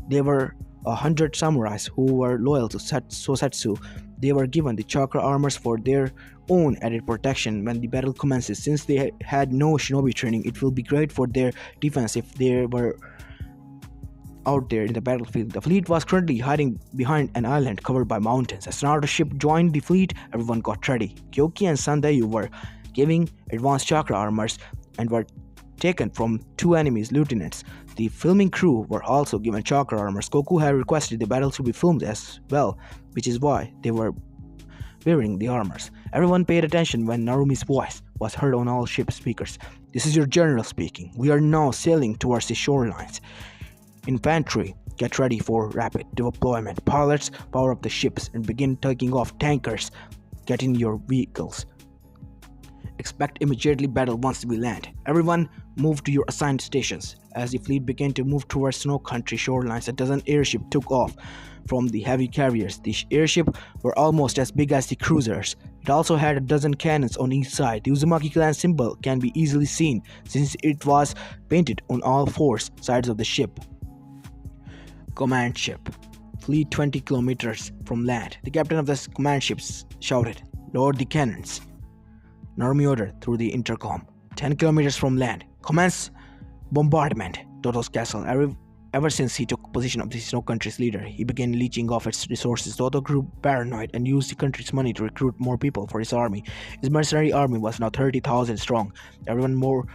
A: There were 100 samurais who were loyal to Sosetsu. They were given the chakra armors for their own added protection when the battle commences. Since they had no shinobi training, it will be great for their defense if they were out there in the battlefield. The fleet was currently hiding behind an island covered by mountains. As Naruto's ship joined the fleet, everyone got ready. Kyoki and Sandayu were giving advanced chakra armors and were taken from 2 enemies' lieutenants. The filming crew were also given chakra armors. Goku had requested the battle to be filmed as well, which is why they were wearing the armors. Everyone paid attention when Narumi's voice was heard on all ship speakers. This is your general speaking. We are now sailing towards the shorelines. Infantry, get ready for rapid deployment. Pilots, power up the ships and begin taking off. Tankers, get in your vehicles. Expect immediately battle once we land. Everyone move to your assigned stations. As the fleet began to move towards snow country shorelines, a dozen airships took off from the heavy carriers. The airships were almost as big as the cruisers. It also had a dozen cannons on each side. The Uzumaki clan symbol can be easily seen since it was painted on all 4 sides of the ship. Command ship. Fleet 20 kilometers from land. The captain of the command ship shouted, "Load the cannons." Narumi ordered through the intercom. 10 kilometers from land. Commence bombardment. Toto's castle. Ever since he took position of the Snow Country's leader, he began leeching off its resources. Toto grew paranoid and used the country's money to recruit more people for his army. His mercenary army was now 30,000 strong. Everyone more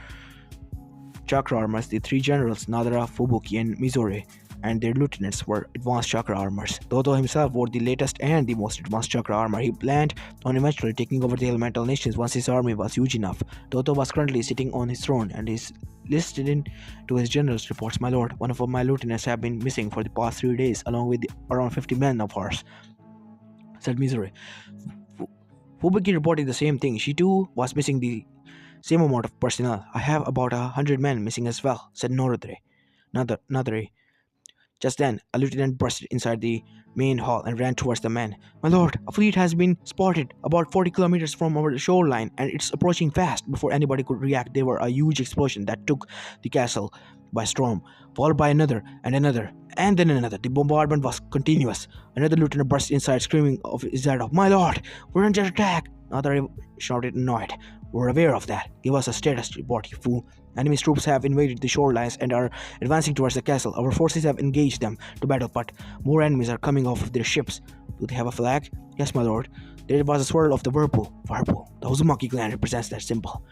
A: chakra armors. The 3 generals, Nadara, Fubuki, and Mizore, and their lieutenants were advanced chakra armors. Toto himself wore the latest and the most advanced chakra armor. He planned on eventually taking over the elemental nations once his army was huge enough. Toto was currently sitting on his throne and is listed in to his general's reports. "My lord, one of my lieutenants have been missing for the past 3 days, along with around 50 men of ours," said Mizore. Fubuki reported the same thing. She too was missing the same amount of personnel. "I have about 100 men missing as well," said Nadare. Just then, a lieutenant burst inside the main hall and ran towards the men. "My lord, a fleet has been spotted about 40 kilometers from our shoreline and it's approaching fast." Before anybody could react, there were a huge explosion that took the castle by storm, followed by another and another, and then another. The bombardment was continuous. Another lieutenant burst inside, screaming of his head off, "My lord, we're under attack!" Another shouted, annoyed. "We're aware of that. Give us a status report, you fool. Enemy troops have invaded the shorelines and are advancing towards the castle. Our forces have engaged them to battle, but more enemies are coming off of their ships." "Do they have a flag?" "Yes, my lord. There was a swirl of the whirlpool." "Whirlpool. The Uzumaki clan represents that symbol.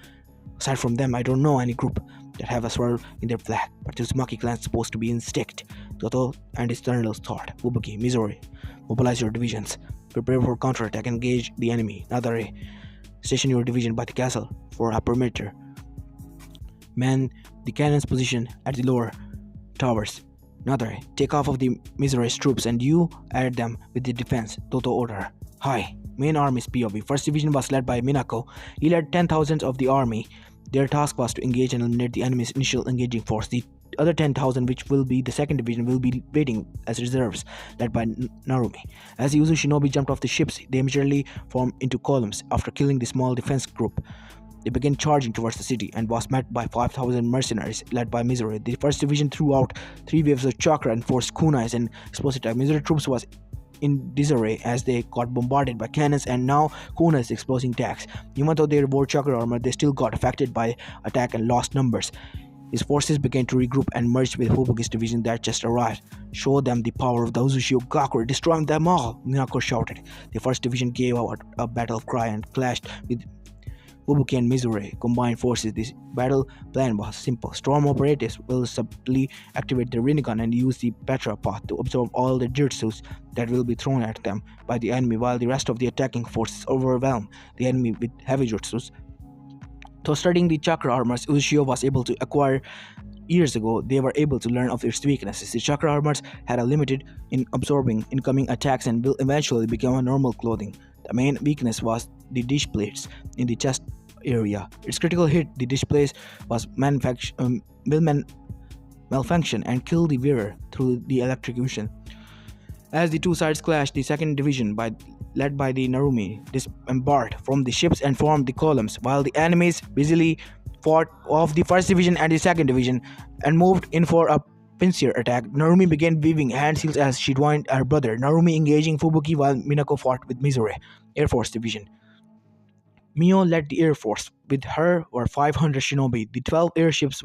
A: Aside from them, I don't know any group that have a swirl in their flag, but the Uzumaki clan is supposed to be instinct." Toto and his generals thought. "Fubuki, Mizori, mobilize your divisions. Prepare for counterattack and engage the enemy. Nadare, station your division by the castle for a perimeter. Man the cannons position at the lower towers. Nadare, take off of the Mizori's troops and you add them with the defense." Toto order. "Hi. Main army's POV. First division was led by Minako. He led 10,000 of the army. Their task was to engage and eliminate the enemy's initial engaging force. The other 10,000, which will be the second division, will be waiting as reserves, led by Narumi. As the Uzushinobi jumped off the ships, they immediately formed into columns after killing the small defense group. They began charging towards the city and was met by 5,000 mercenaries led by Missouri. The first division threw out 3 waves of chakra and forced kunais and explosive attack. Missouri troops was in disarray as they got bombarded by cannons and now kunais exploding attacks. Even though they wore chakra armor, they still got affected by attack and lost numbers. His forces began to regroup and merged with Fubuki's division that just arrived. Show them the power of the Uzushio Gakure, destroying them all, Minako shouted. The first division gave out a battle cry and clashed with Fubuki and Missouri combined forces. This battle plan was simple. Storm operatives will subtly activate the Rinnegan and use the Petra path to absorb all the jutsus that will be thrown at them by the enemy, while the rest of the attacking forces overwhelm the enemy with heavy jutsus. Though studying the chakra armors Uzushio was able to acquire years ago, they were able to learn of its weaknesses. The chakra armors had a limited in absorbing incoming attacks and will eventually become a normal clothing. The main weakness was the dish plates in the chest area. Its critical hit, the dish plates, was malfunction and killed the wearer through the electrocution. As the two sides clashed, the second division, led by the Narumi, disembarked from the ships and formed the columns, while the enemies busily fought off the first division and the second division and moved in for a pincer attack. Narumi began weaving hand seals as she joined her brother, Narumi engaging Fubuki while Minako fought with Missouri, Air Force Division. Mio led the Air Force. With her were 500 shinobi. The 12 airships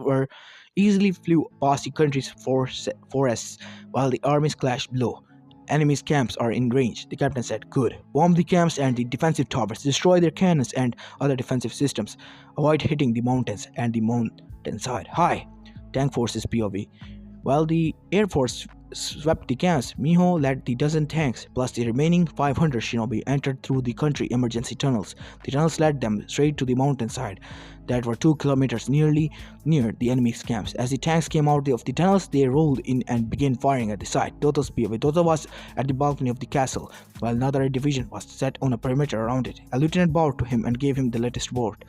A: easily flew past the country's forests while the armies clashed below. Enemy's camps are in range, the captain said. Good. Bomb the camps and the defensive towers. Destroy their cannons and other defensive systems. Avoid hitting the mountains and the mountainside. Hi. Tank forces POV. While the Air Force swept the camps, Miho led the dozen tanks plus the remaining 500 shinobi entered through the country emergency tunnels. The tunnels led them straight to the mountainside that were 2 kilometers near the enemy's camps. As the tanks came out of the tunnels, they rolled in and began firing at the site. Toto's POV. Toto was at the balcony of the castle, while another division was set on a perimeter around it. A lieutenant bowed to him and gave him the latest word.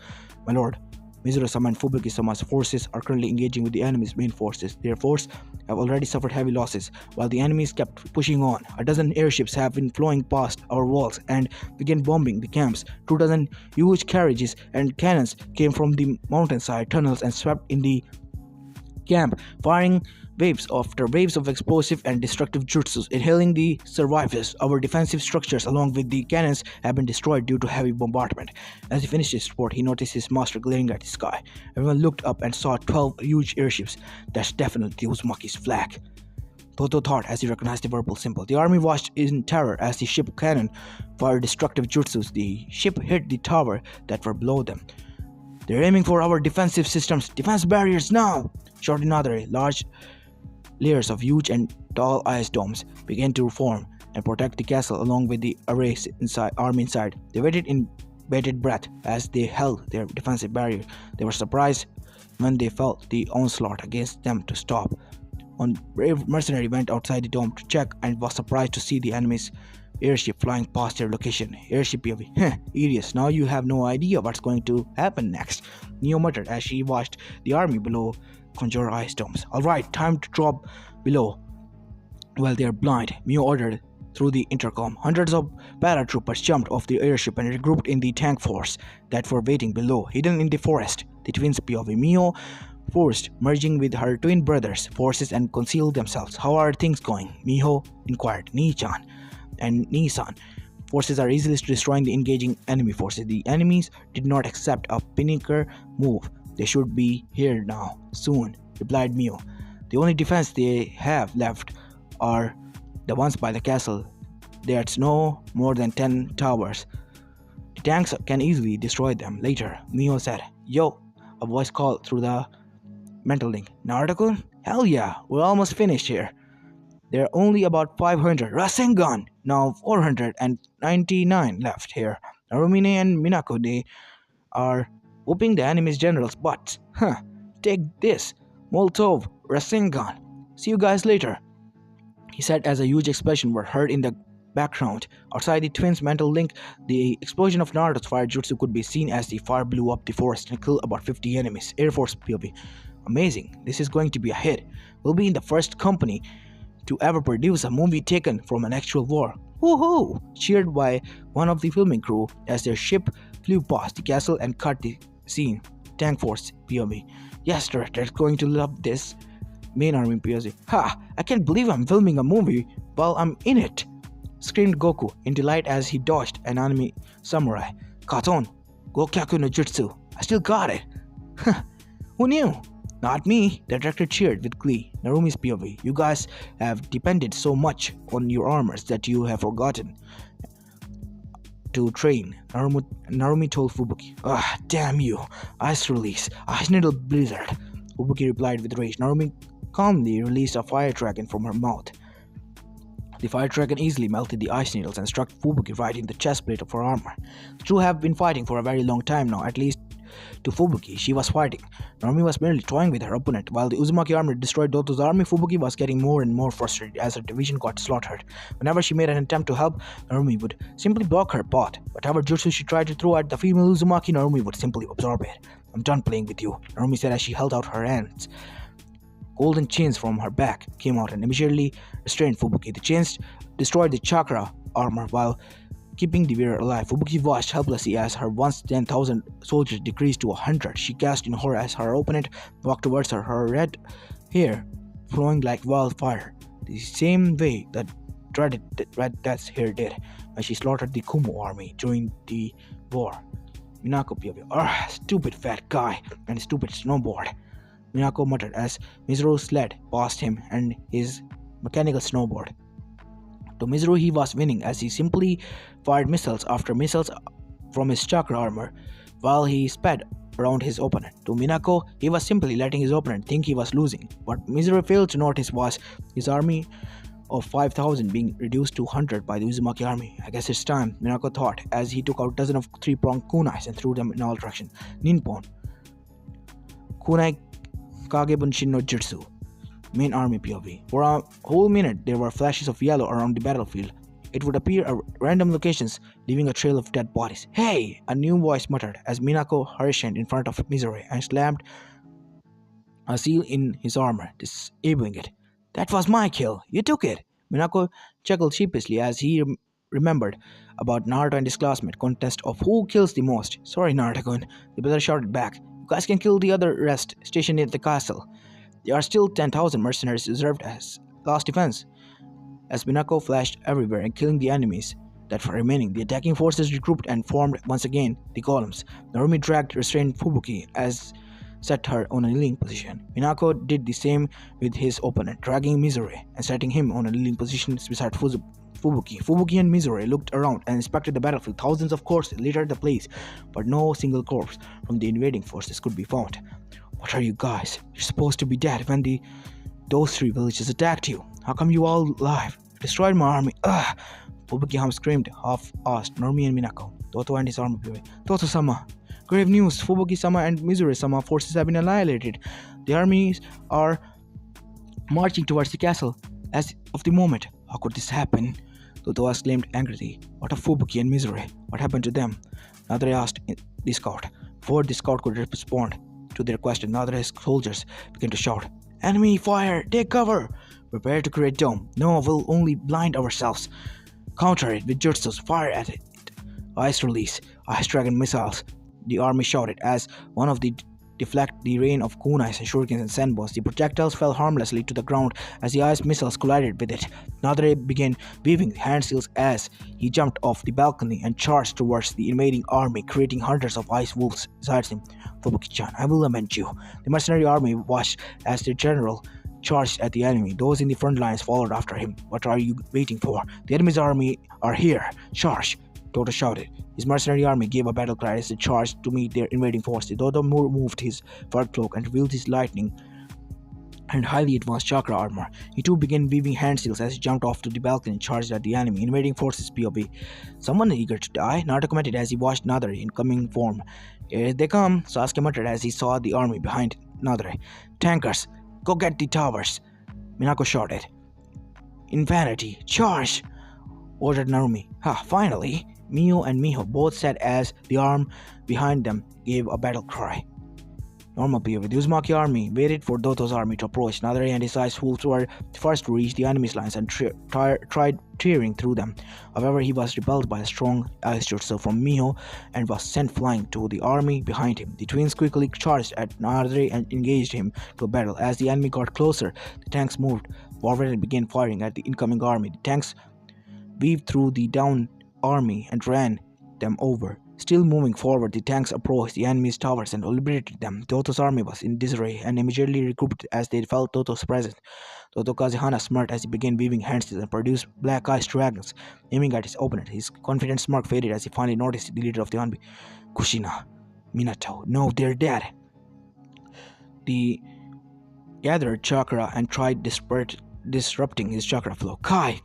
A: My lord, Mizuru-sama and Fubuki-sama's forces are currently engaging with the enemy's main forces. Their force have already suffered heavy losses, while the enemies kept pushing on. A dozen airships have been flying past our walls and began bombing the camps. 2 dozen huge carriages and cannons came from the mountainside tunnels and swept in the camp, firing waves after waves of explosive and destructive jutsus, inhaling the survivors. Our defensive structures along with the cannons have been destroyed due to heavy bombardment. As he finished his report, he noticed his master glaring at the sky. Everyone looked up and saw 12 huge airships. That's definitely Uzumaki's flag, Toto thought as he recognized the verbal symbol. The army watched in terror as the ship cannon fired destructive jutsus. The ship hit the tower that were below them. They're aiming for our defensive systems. Defense barriers now! Shortly another, large layers of huge and tall ice domes began to form and protect the castle along with the army inside. They waited in bated breath as they held their defensive barrier. They were surprised when they felt the onslaught against them to stop. One brave mercenary went outside the dome to check and was surprised to see the enemy's airship flying past their location. Airship POV. Idiots, now you have no idea what's going to happen next, Neo muttered as she watched the army below conjure ice domes. Alright, time to drop below while they're blind, Mio ordered through the intercom. Hundreds of paratroopers jumped off the airship and regrouped in the tank force that were waiting below, hidden in the forest. The twins POV. Mio forced merging with her twin brothers' forces and concealed themselves. How are things going? Miho inquired. Ni-chan and Ni-san forces are easily destroying the engaging enemy forces. The enemies did not accept a pinnacle move. They should be here now, soon, replied Mio. The only defense they have left are the ones by the castle. There's no more than 10 towers. The tanks can easily destroy them later, Mio said. Yo, a voice called through the mental link. Naruto-kun? Hell yeah, we're almost finished here. There are only about 500 Rasengan, now 499 left here. Narumine and Minako, they are whooping the enemy's general's butts. Take this, Molotov, Rasengan. See you guys later, he said as a huge explosion were heard in the background. Outside the twins' mental link, the explosion of Naruto's fire jutsu could be seen as the fire blew up the forest and killed about 50 enemies. Air Force POV. Amazing, this is going to be a hit. We'll be in the first company to ever produce a movie taken from an actual war. Woohoo! Cheered by one of the filming crew as their ship flew past the castle and cut the scene. Tank Force POV. Yes, director's going to love this. Main army POV. Ha! I can't believe I'm filming a movie while I'm in it! Screamed Goku in delight as he dodged an enemy samurai. Katon! Gokyaku no Jutsu! I still got it! Who knew? Not me, the director cheered with glee. Narumi's POV. You guys have depended so much on your armors that you have forgotten to train. Narumi told Fubuki. Ah, damn you. Ice release. Ice needle blizzard. Fubuki replied with rage. Narumi calmly released a fire dragon from her mouth. The fire dragon easily melted the ice needles and struck Fubuki right in the chest plate of her armor. The two have been fighting for a very long time now, at least to Fubuki. She was fighting. Narumi was merely toying with her opponent. While the Uzumaki army destroyed Doto's army, Fubuki was getting more and more frustrated as her division got slaughtered. Whenever she made an attempt to help, Narumi would simply block her path. Whatever jutsu she tried to throw at the female Uzumaki, Narumi would simply absorb it. I'm done playing with you, Narumi said as she held out her hands. Golden chains from her back came out and immediately restrained Fubuki. The chains destroyed the chakra armor while keeping the wearer alive. Fubuki watched helplessly as her once 10,000 soldiers decreased to 100. She gasped in horror as her opponent walked towards her, her red hair flowing like wildfire, the same way that dreaded Red Death's hair did when she slaughtered the Kumo army during the war. Minako POV. Ah, stupid fat guy and stupid snowboard, Minako muttered as Mizuru sled past him and his mechanical snowboard. To Mizuru, he was winning as he simply fired missiles after missiles from his chakra armor while he sped around his opponent. To Minako, he was simply letting his opponent think he was losing. What Mizuru failed to notice was his army of 5,000 being reduced to 100 by the Uzumaki army. I guess it's time, Minako thought as he took out a dozen of three-pronged kunais and threw them in all directions. Ninpon. Kunai Kagebunshin no Jutsu. Main army POV. For a whole minute, there were flashes of yellow around the battlefield. It would appear at random locations, leaving a trail of dead bodies. Hey! A new voice muttered as Minako hurried in front of Mizuru and slammed a seal in his armor, disabling it. That was my kill. You took it. Minako chuckled sheepishly as he remembered about Naruto and his classmate contest of who kills the most. Sorry, Naruto-kun. The brother shouted back. You guys can kill the other rest stationed at the castle. There are still 10,000 mercenaries reserved as last defense. As Minako flashed everywhere and killing the enemies that were remaining, the attacking forces regrouped and formed once again the columns. Narumi dragged restrained Fubuki as set her on a kneeling position. Minako did the same with his opponent, dragging Mizuru and setting him on a kneeling position beside Fubuki. Fubuki and Mizuru looked around and inspected the battlefield. Thousands of corpses littered the place, but no single corpse from the invading forces could be found. What are you guys? You're supposed to be dead when those three villages attacked you. How come you all alive? You destroyed my army. Ugh! Fubuki screamed, half-asked Narumi and Minako. Toto and his army. Toto-sama. Grave news. Fubuki-sama and Mizuru-sama forces have been annihilated. The armies are marching towards the castle as of the moment. How could this happen? Toto exclaimed angrily. What of Fubuki and Mizuru? What happened to them? Nadare asked the scout. Before the scout could respond to their question, Nadare's soldiers began to shout, Enemy fire! Take cover! Prepare to create dome. No, we'll only blind ourselves. Counter it with jutsus. Fire at it. Ice release. Ice dragon missiles. The army shouted as one of the deflect the rain of kunais and shurikens and senbos. The projectiles fell harmlessly to the ground as the ice missiles collided with it. Nadare began weaving hand seals as he jumped off the balcony and charged towards the invading army, creating hundreds of ice wolves beside him. Fubuki-chan, I will lament you. The mercenary army watched as their general charged at the enemy. Those in the front lines followed after him. What are you waiting for? The enemy's army are here. Charge! Toto shouted. His mercenary army gave a battle cry as they charged to meet their invading forces. Toto removed his fur cloak and revealed his lightning and highly advanced chakra armor. He too began weaving hand seals as he jumped off to the balcony and charged at the enemy. Invading forces POV. Someone eager to die? Naruto commented as he watched Nadare in coming form. Here they come, Sasuke muttered as he saw the army behind Nadare. Tankers, go get the towers, Minako shouted. Infinity, charge! Ordered Narumi. Ha, finally! Mio and Miho both said as the arm behind them gave a battle cry. Normal POV. The Uzumaki army waited for Doto's army to approach. Nadare and his eyes who were the first to reach the enemy's lines and tried tearing through them. However, he was repelled by a strong ice jutsu from Miho and was sent flying to the army behind him. The twins quickly charged at Nadare and engaged him to a battle. As the enemy got closer, the tanks moved forward and began firing at the incoming army. The tanks weaved through the downed army and ran them over. Still moving forward, the tanks approached the enemy's towers and liberated them. Toto's army was in disarray and immediately regrouped as they felt Toto's presence. Toto Kazehana smirked as he began weaving hands and produced black ice dragons, aiming at his opponent. His confident smirk faded as he finally noticed the leader of the army, Kushina, Minato. No, they're dead. They gathered chakra and tried disrupting his chakra flow. Kai!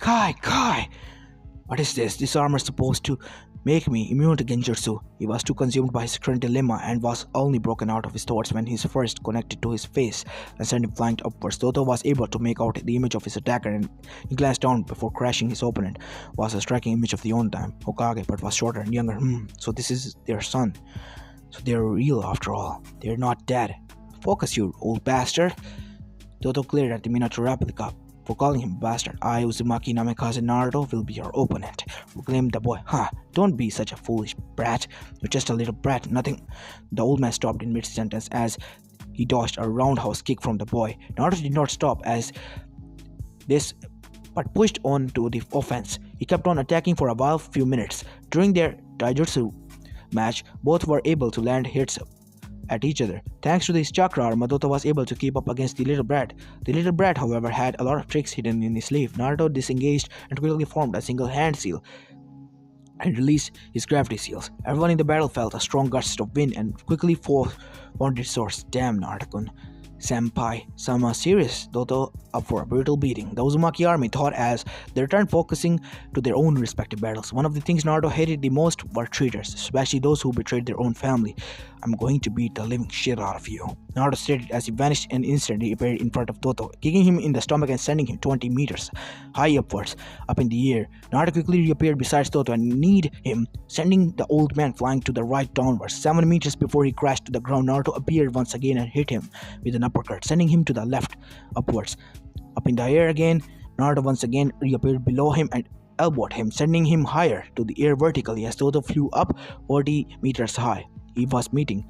A: What is this? This armor is supposed to make me immune to genjutsu. He was too consumed by his current dilemma and was only broken out of his thoughts when his first connected to his face and sent him flying upwards. Toto was able to make out the image of his attacker and he glanced down before crashing. His opponent was a striking image of the own time, Hokage, but was shorter and younger. So this is their son. So they're real after all. They're not dead. Focus, you old bastard. Toto glared at the Minato replica. For calling him bastard, I, Uzumaki Namikaze Naruto, will be your opponent, proclaimed the boy. Don't be such a foolish brat. You're just a little brat, nothing. The old man stopped in mid-sentence as he dodged a roundhouse kick from the boy. Naruto did not stop as this, but pushed on to the offense. He kept on attacking for a few minutes. During their taijutsu match, both were able to land hits at each other. Thanks to this chakra armor, Naruto was able to keep up against the little brat. The little brat, however, had a lot of tricks hidden in his sleeve. Naruto disengaged and quickly formed a single hand seal and released his gravity seals. Everyone in the battle felt a strong gust of wind and quickly formed its source. Damn, Naruto. Senpai, some serious Naruto up for a brutal beating. The Uzumaki army thought as they returned focusing to their own respective battles. One of the things Naruto hated the most were traitors, especially those who betrayed their own family. I'm going to beat the living shit out of you, Naruto stated as he vanished and instantly appeared in front of Toto, kicking him in the stomach and sending him 20 meters high upwards, up in the air. Naruto quickly reappeared beside Toto and kneed him, sending the old man flying to the right downwards. 7 meters before he crashed to the ground, Naruto appeared once again and hit him with an uppercut, sending him to the left upwards. Up in the air again, Naruto once again reappeared below him and elbowed him, sending him higher to the air vertically as Toto flew up 40 meters high. He was meeting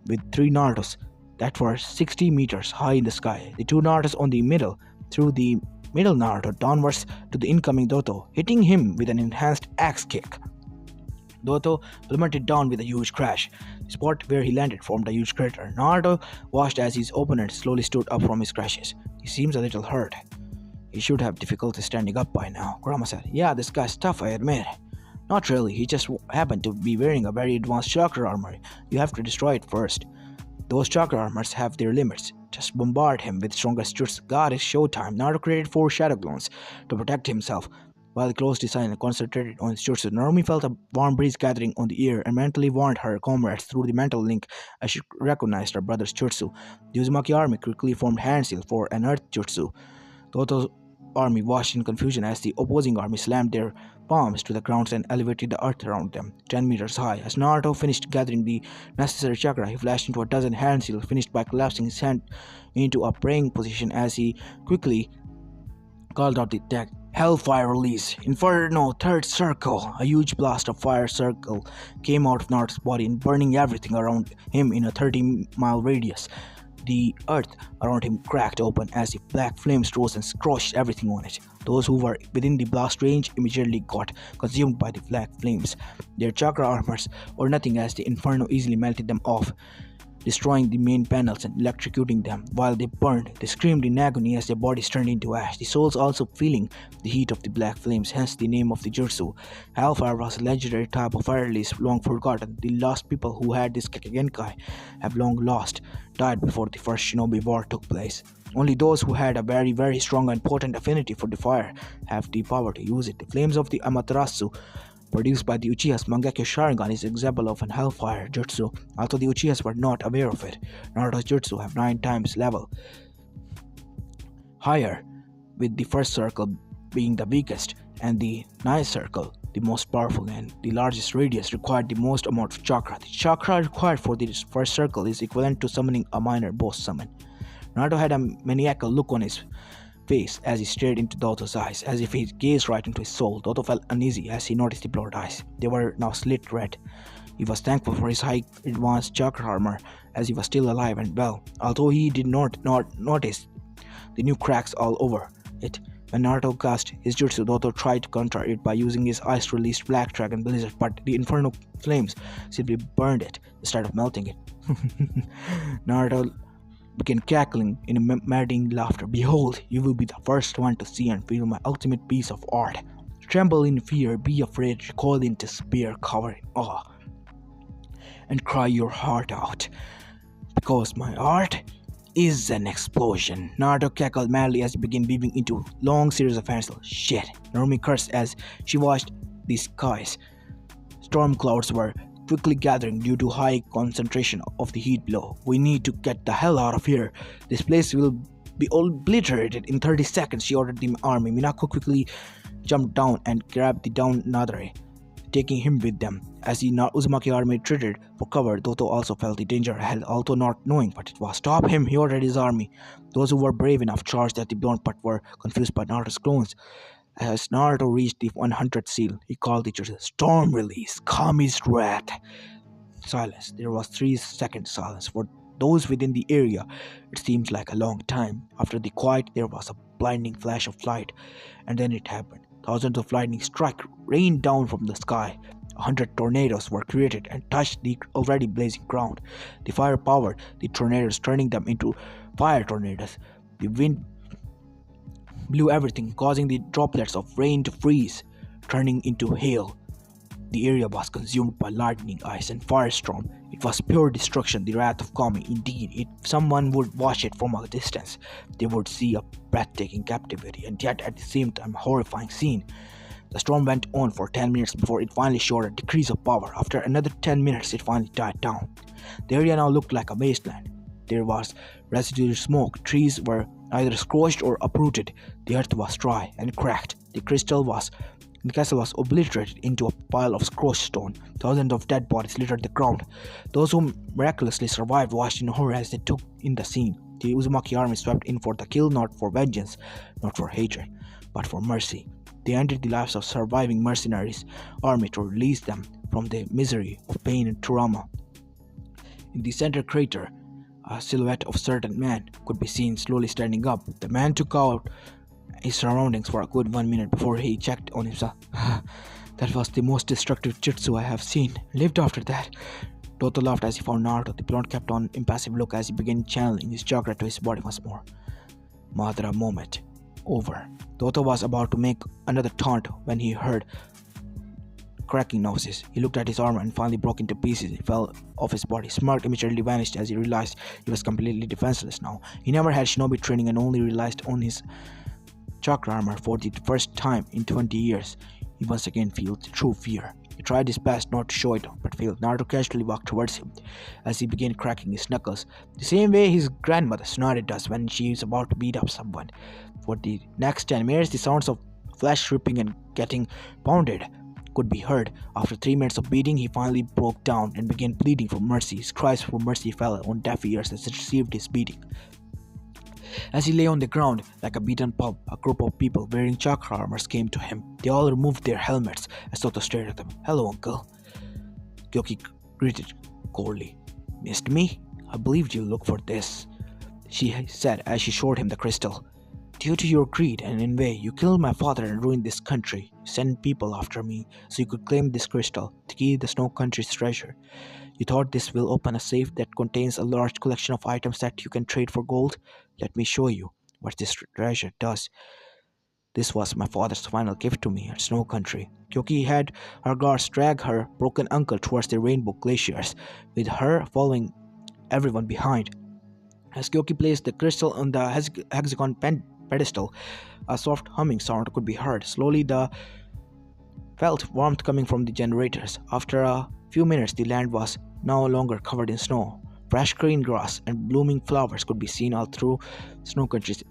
A: with 3 Narutos that were 60 meters high in the sky. The 2 Narutos on the middle threw the middle Naruto downwards to the incoming Toto, hitting him with an enhanced axe kick. Naruto plummeted down with a huge crash. The spot where he landed formed a huge crater. Naruto watched as his opponent slowly stood up from his crashes. He seems a little hurt. He should have difficulty standing up by now, Kurama said. Yeah, this guy's tough, I admit. Not really, he just happened to be wearing a very advanced chakra armor. You have to destroy it first. Those chakra armors have their limits. Just bombard him with strongest jutsu. God, it's showtime. Naruto created 4 shadow clones to protect himself. While he closed his eyes and concentrated on his jutsu, Narumi felt a warm breeze gathering on the air and mentally warned her comrades through the mental link as she recognized her brother's jutsu. The Uzumaki army quickly formed hand seal for an earth jutsu. Toto's army watched in confusion as the opposing army slammed their palms to the ground and elevated the earth around them 10 meters high. As Naruto finished gathering the necessary chakra, he flashed into a dozen hand seals, finished by collapsing his hand into a praying position as he quickly called out the attack. Hellfire release. Inferno third circle. A huge blast of fire circle came out of Naruto's body and burning everything around him in a 30-mile radius. The earth around him cracked open as the black flames rose and scorched everything on it. Those who were within the blast range immediately got consumed by the black flames. Their chakra armors were nothing as the inferno easily melted them off, destroying the main panels and electrocuting them. While they burned, they screamed in agony as their bodies turned into ash, the souls also feeling the heat of the black flames, hence the name of the jutsu. Hellfire was a legendary type of fire release long forgotten. The last people who had this Genkai have long lost, died before the first shinobi war took place. Only those who had a very strong and potent affinity for the fire have the power to use it. The flames of the Amaterasu produced by the Uchiha's Mangekyo Sharingan is an example of an hellfire jutsu, although the Uchihas were not aware of it. Naruto's jutsu have 9 times level higher, with the first circle being the weakest and the ninth circle The most powerful and the largest radius required the most amount of chakra. The chakra required for the first circle is equivalent to summoning a minor boss summon. Naruto had a maniacal look on his face as he stared into Doto's eyes, as if he gazed right into his soul. Doto felt uneasy as he noticed the blood eyes. They were now slit red. He was thankful for his high advanced chakra armor, as he was still alive and well, although he did not notice the new cracks all over it. When Naruto cast his jutsu, Doto tried to counter it by using his ice-released Black Dragon Blizzard, but the inferno flames simply burned it instead of melting it. Naruto began cackling in a maddening laughter. "Behold, you will be the first one to see and feel my ultimate piece of art. Tremble in fear, be afraid, recoil in despair, cover in awe, and cry your heart out. Because my art is an explosion." Naruto cackled madly as he began weaving into a long series of hands. "Shit," Narumi cursed as she watched the skies. Storm clouds were quickly gathering due to high concentration of the heat below. "We need to get the hell out of here. This place will be obliterated in 30 seconds, she ordered the army. Minako quickly jumped down and grabbed the downed Nadare, taking him with them. As the Uzumaki army retreated for cover, Doto also felt the danger ahead, although not knowing what it was. "Stop him," he ordered his army. Those who were brave enough charged at the blonde but were confused by Naruto's clones. As Naruto reached the 100th seal, he called the jutsu, "Storm release, Kami's wrath." Silence. There was 3 second silence. For those within the area, it seemed like a long time. After the quiet, there was a blinding flash of light, and then it happened. Thousands of lightning strike rained down from the sky. 100 tornadoes were created and touched the already blazing ground. The fire powered the tornadoes, turning them into fire tornadoes. The wind blew everything, causing the droplets of rain to freeze, turning into hail. The area was consumed by lightning, ice, and firestorm. It was pure destruction, the wrath of Kami. Indeed, if someone would watch it from a distance, they would see a breathtaking captivity, and yet at the same time a horrifying scene. The storm went on for 10 minutes before it finally showed a decrease of power. After another 10 minutes, it finally died down. The area now looked like a wasteland. There was residual smoke. Trees were either scorched or uprooted. The earth was dry and cracked. The castle was obliterated into a pile of scorched stone. Thousands of dead bodies littered the ground. Those who miraculously survived watched in horror as they took in the scene. The Uzumaki army swept in for the kill, not for vengeance, not for hatred, but for mercy. They ended the lives of surviving mercenaries' army to release them from the misery of pain and trauma. In the center crater, a silhouette of a certain man could be seen slowly standing up. The man took out his surroundings for a good 1 minute before he checked on himself. "That was the most destructive jutsu I have seen. Lived after that." Doto laughed as he found Naruto. The blonde kept on impassive look as he began channeling his chakra to his body once more. Madara moment. Over. Doto was about to make another taunt when he heard cracking noises. He looked at his armor and finally broke into pieces. He fell off his body. Smirk immediately vanished as he realized he was completely defenseless now. He never had shinobi training and only realized on his chakra armor for the first time in 20 years. He once again felt true fear. He tried his best not to show it, but failed. Naruto casually walked towards him as he began cracking his knuckles, the same way his grandmother Tsunade does when she is about to beat up someone. For the next 10 minutes, the sounds of flesh ripping and getting pounded could be heard. After 3 minutes of beating, he finally broke down and began pleading for mercy. His cries for mercy fell on deaf ears as he received his beating. As he lay on the ground like a beaten pulp, a group of people wearing chakra armors came to him. They all removed their helmets as Toto stared at them. "Hello, uncle," Kyoki greeted coldly. "Missed me? I believed you'd look for this," she said as she showed him the crystal. "Due to your greed and envy, you killed my father and ruined this country. You sent people after me so you could claim this crystal, the key to the Snow Country's treasure. You thought this will open a safe that contains a large collection of items that you can trade for gold? Let me show you what this treasure does. This was my father's final gift to me at Snow Country." Kyoki had her guards drag her broken uncle towards the rainbow glaciers, with her following everyone behind. As Kyoki placed the crystal on the hexagon pedestal, a soft humming sound could be heard. Slowly, the felt warmth coming from the generators. After a few minutes, the land was no longer covered in snow. Fresh green grass and blooming flowers could be seen all through Snow Country's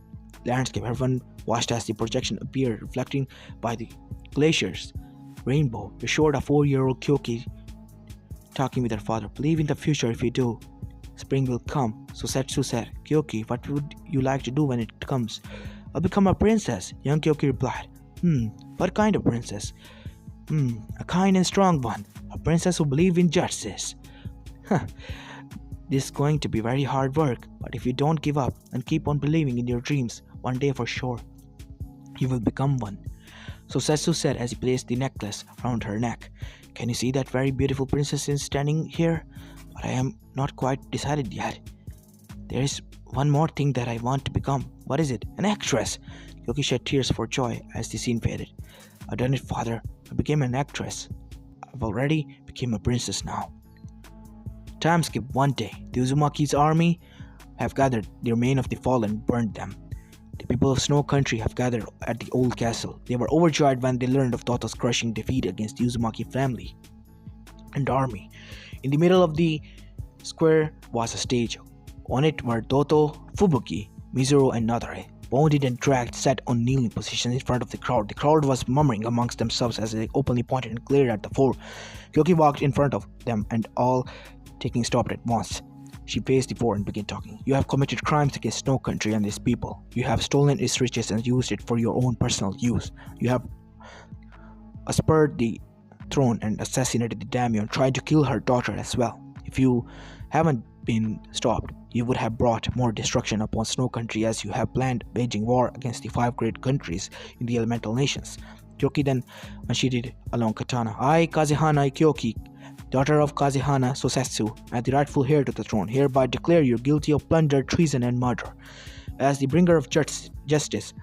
A: landscape. Everyone watched as the projection appeared, reflecting by the glaciers. Rainbow, you showed a 4-year-old Kyoki talking with her father. Believe in the future if you do. Spring will come. So Setsu said, Kyoki, what would you like to do when it comes? I'll become a princess, young Kyoki replied. What kind of princess? A kind and strong one. A princess who believes in justice. Huh. This is going to be very hard work, but if you don't give up and keep on believing in your dreams, one day for sure, you will become one. So Setsu said as he placed the necklace around her neck. Can you see that very beautiful princess is standing here? But I am not quite decided yet. There is one more thing that I want to become. What is it? An actress. Yoki shed tears for joy as the scene faded. I've done it, father. I became an actress. I've already become a princess now. Time skip one day. The Uzumaki's army have gathered the remains of the fallen and burned them. The people of Snow Country have gathered at the old castle. They were overjoyed when they learned of Toto's crushing defeat against the Uzumaki family and army. In the middle of the square was a stage. On it were Toto, Fubuki, Mizuru, and Nadare. Wounded and dragged, sat on kneeling positions in front of the crowd. The crowd was murmuring amongst themselves as they openly pointed and glared at the four. Kyoki walked in front of them and all taking stopped at once. She faced the four and began talking. You have committed crimes against Snow Country and its people. You have stolen its riches and used it for your own personal use. You have usurped the throne and assassinated the daimyo and tried to kill her daughter as well. If you haven't been stopped, you would have brought more destruction upon Snow Country as you have planned waging war against the 5 great countries in the elemental nations. Kyoki then unsheathed a long katana. I, Kazehana Kyoki, daughter of Kazehana Sosetsu, and the rightful heir to the throne, hereby declare you guilty of plunder, treason, and murder. As the bringer of justice,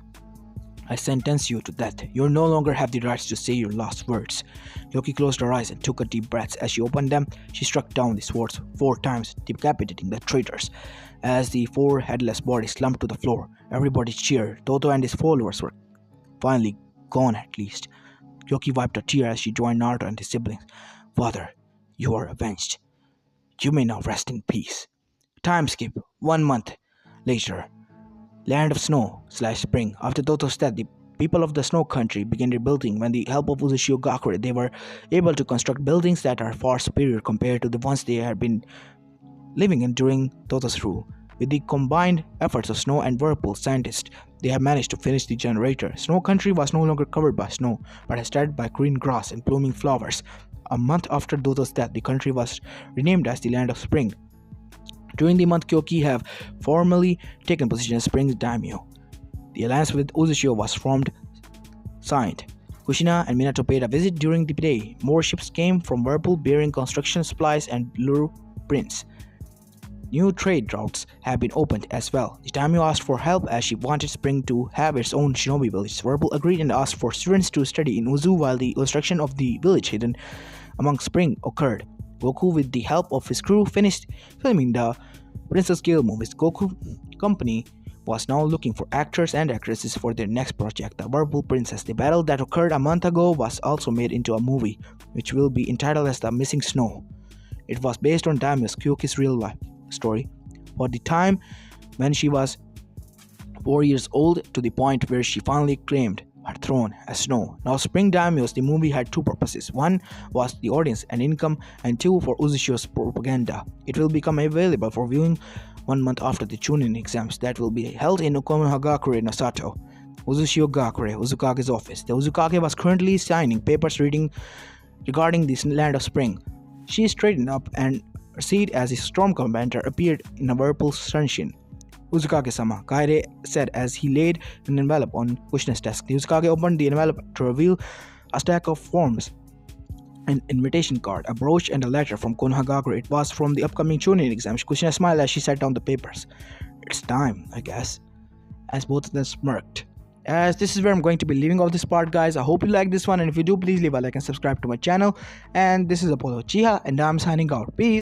A: I sentence you to death. You no longer have the rights to say your last words. Yoki closed her eyes and took a deep breath. As she opened them, she struck down the swords 4 times, decapitating the traitors. As the 4 headless bodies slumped to the floor, everybody cheered. Toto and his followers were finally gone at least. Yoki wiped a tear as she joined Naruto and his siblings. Father, you are avenged. You may now rest in peace. Time skip. 1 month later. Land of Snow/Spring. After Toto's death, the people of the Snow Country began rebuilding. With the help of Uzushio Gakure, they were able to construct buildings that are far superior compared to the ones they had been living in during Toto's rule. With the combined efforts of Snow and Whirlpool scientists, they have managed to finish the generator. Snow Country was no longer covered by snow, but instead by green grass and blooming flowers. A month after Toto's death, the country was renamed as the Land of Spring. During the month, Kyoki have formally taken position as Spring's daimyo. The alliance with Uzushio was signed. Kushina and Minato paid a visit during the day. More ships came from Whirlpool bearing construction supplies and blueprints. New trade routes have been opened as well. The daimyo asked for help as she wanted Spring to have its own shinobi village. Whirlpool agreed and asked for students to study in Uzu while the construction of the village hidden among Spring occurred. Goku, with the help of his crew, finished filming the Princess Gale movies. Goku Company was now looking for actors and actresses for their next project, The Whirlpool Princess. The battle that occurred a month ago was also made into a movie, which will be entitled as The Missing Snow. It was based on Daimyo Kyoki's real life story for the time when she was 4 years old to the point where she finally claimed her throne as Snow. Now, Spring Daimyos, the movie had 2 purposes. One was the audience and income, and 2 for Uzushio's propaganda. It will become available for viewing 1 month after the Chunin exams that will be held in Konoha Gakure Nosato, Uzushio Gakure, Uzukage's office. The Uzukage was currently signing papers regarding the Land of Spring. She straightened up and her seat as the storm commander appeared in a Whirlpool sunshine. Uzukage-sama, Kaede said as he laid an envelope on Kushina's desk. The Uzukage opened the envelope to reveal a stack of forms, an invitation card, a brooch, and a letter from Konoha Gakure. It was from the upcoming Chunin exam. Kushina smiled as she set down the papers. It's time, I guess, as both of them smirked. As this is where I'm going to be leaving off this part, guys. I hope you like this one, and if you do, please leave a like and subscribe to my channel. And this is Apollo Uchiha, and I'm signing out. Peace.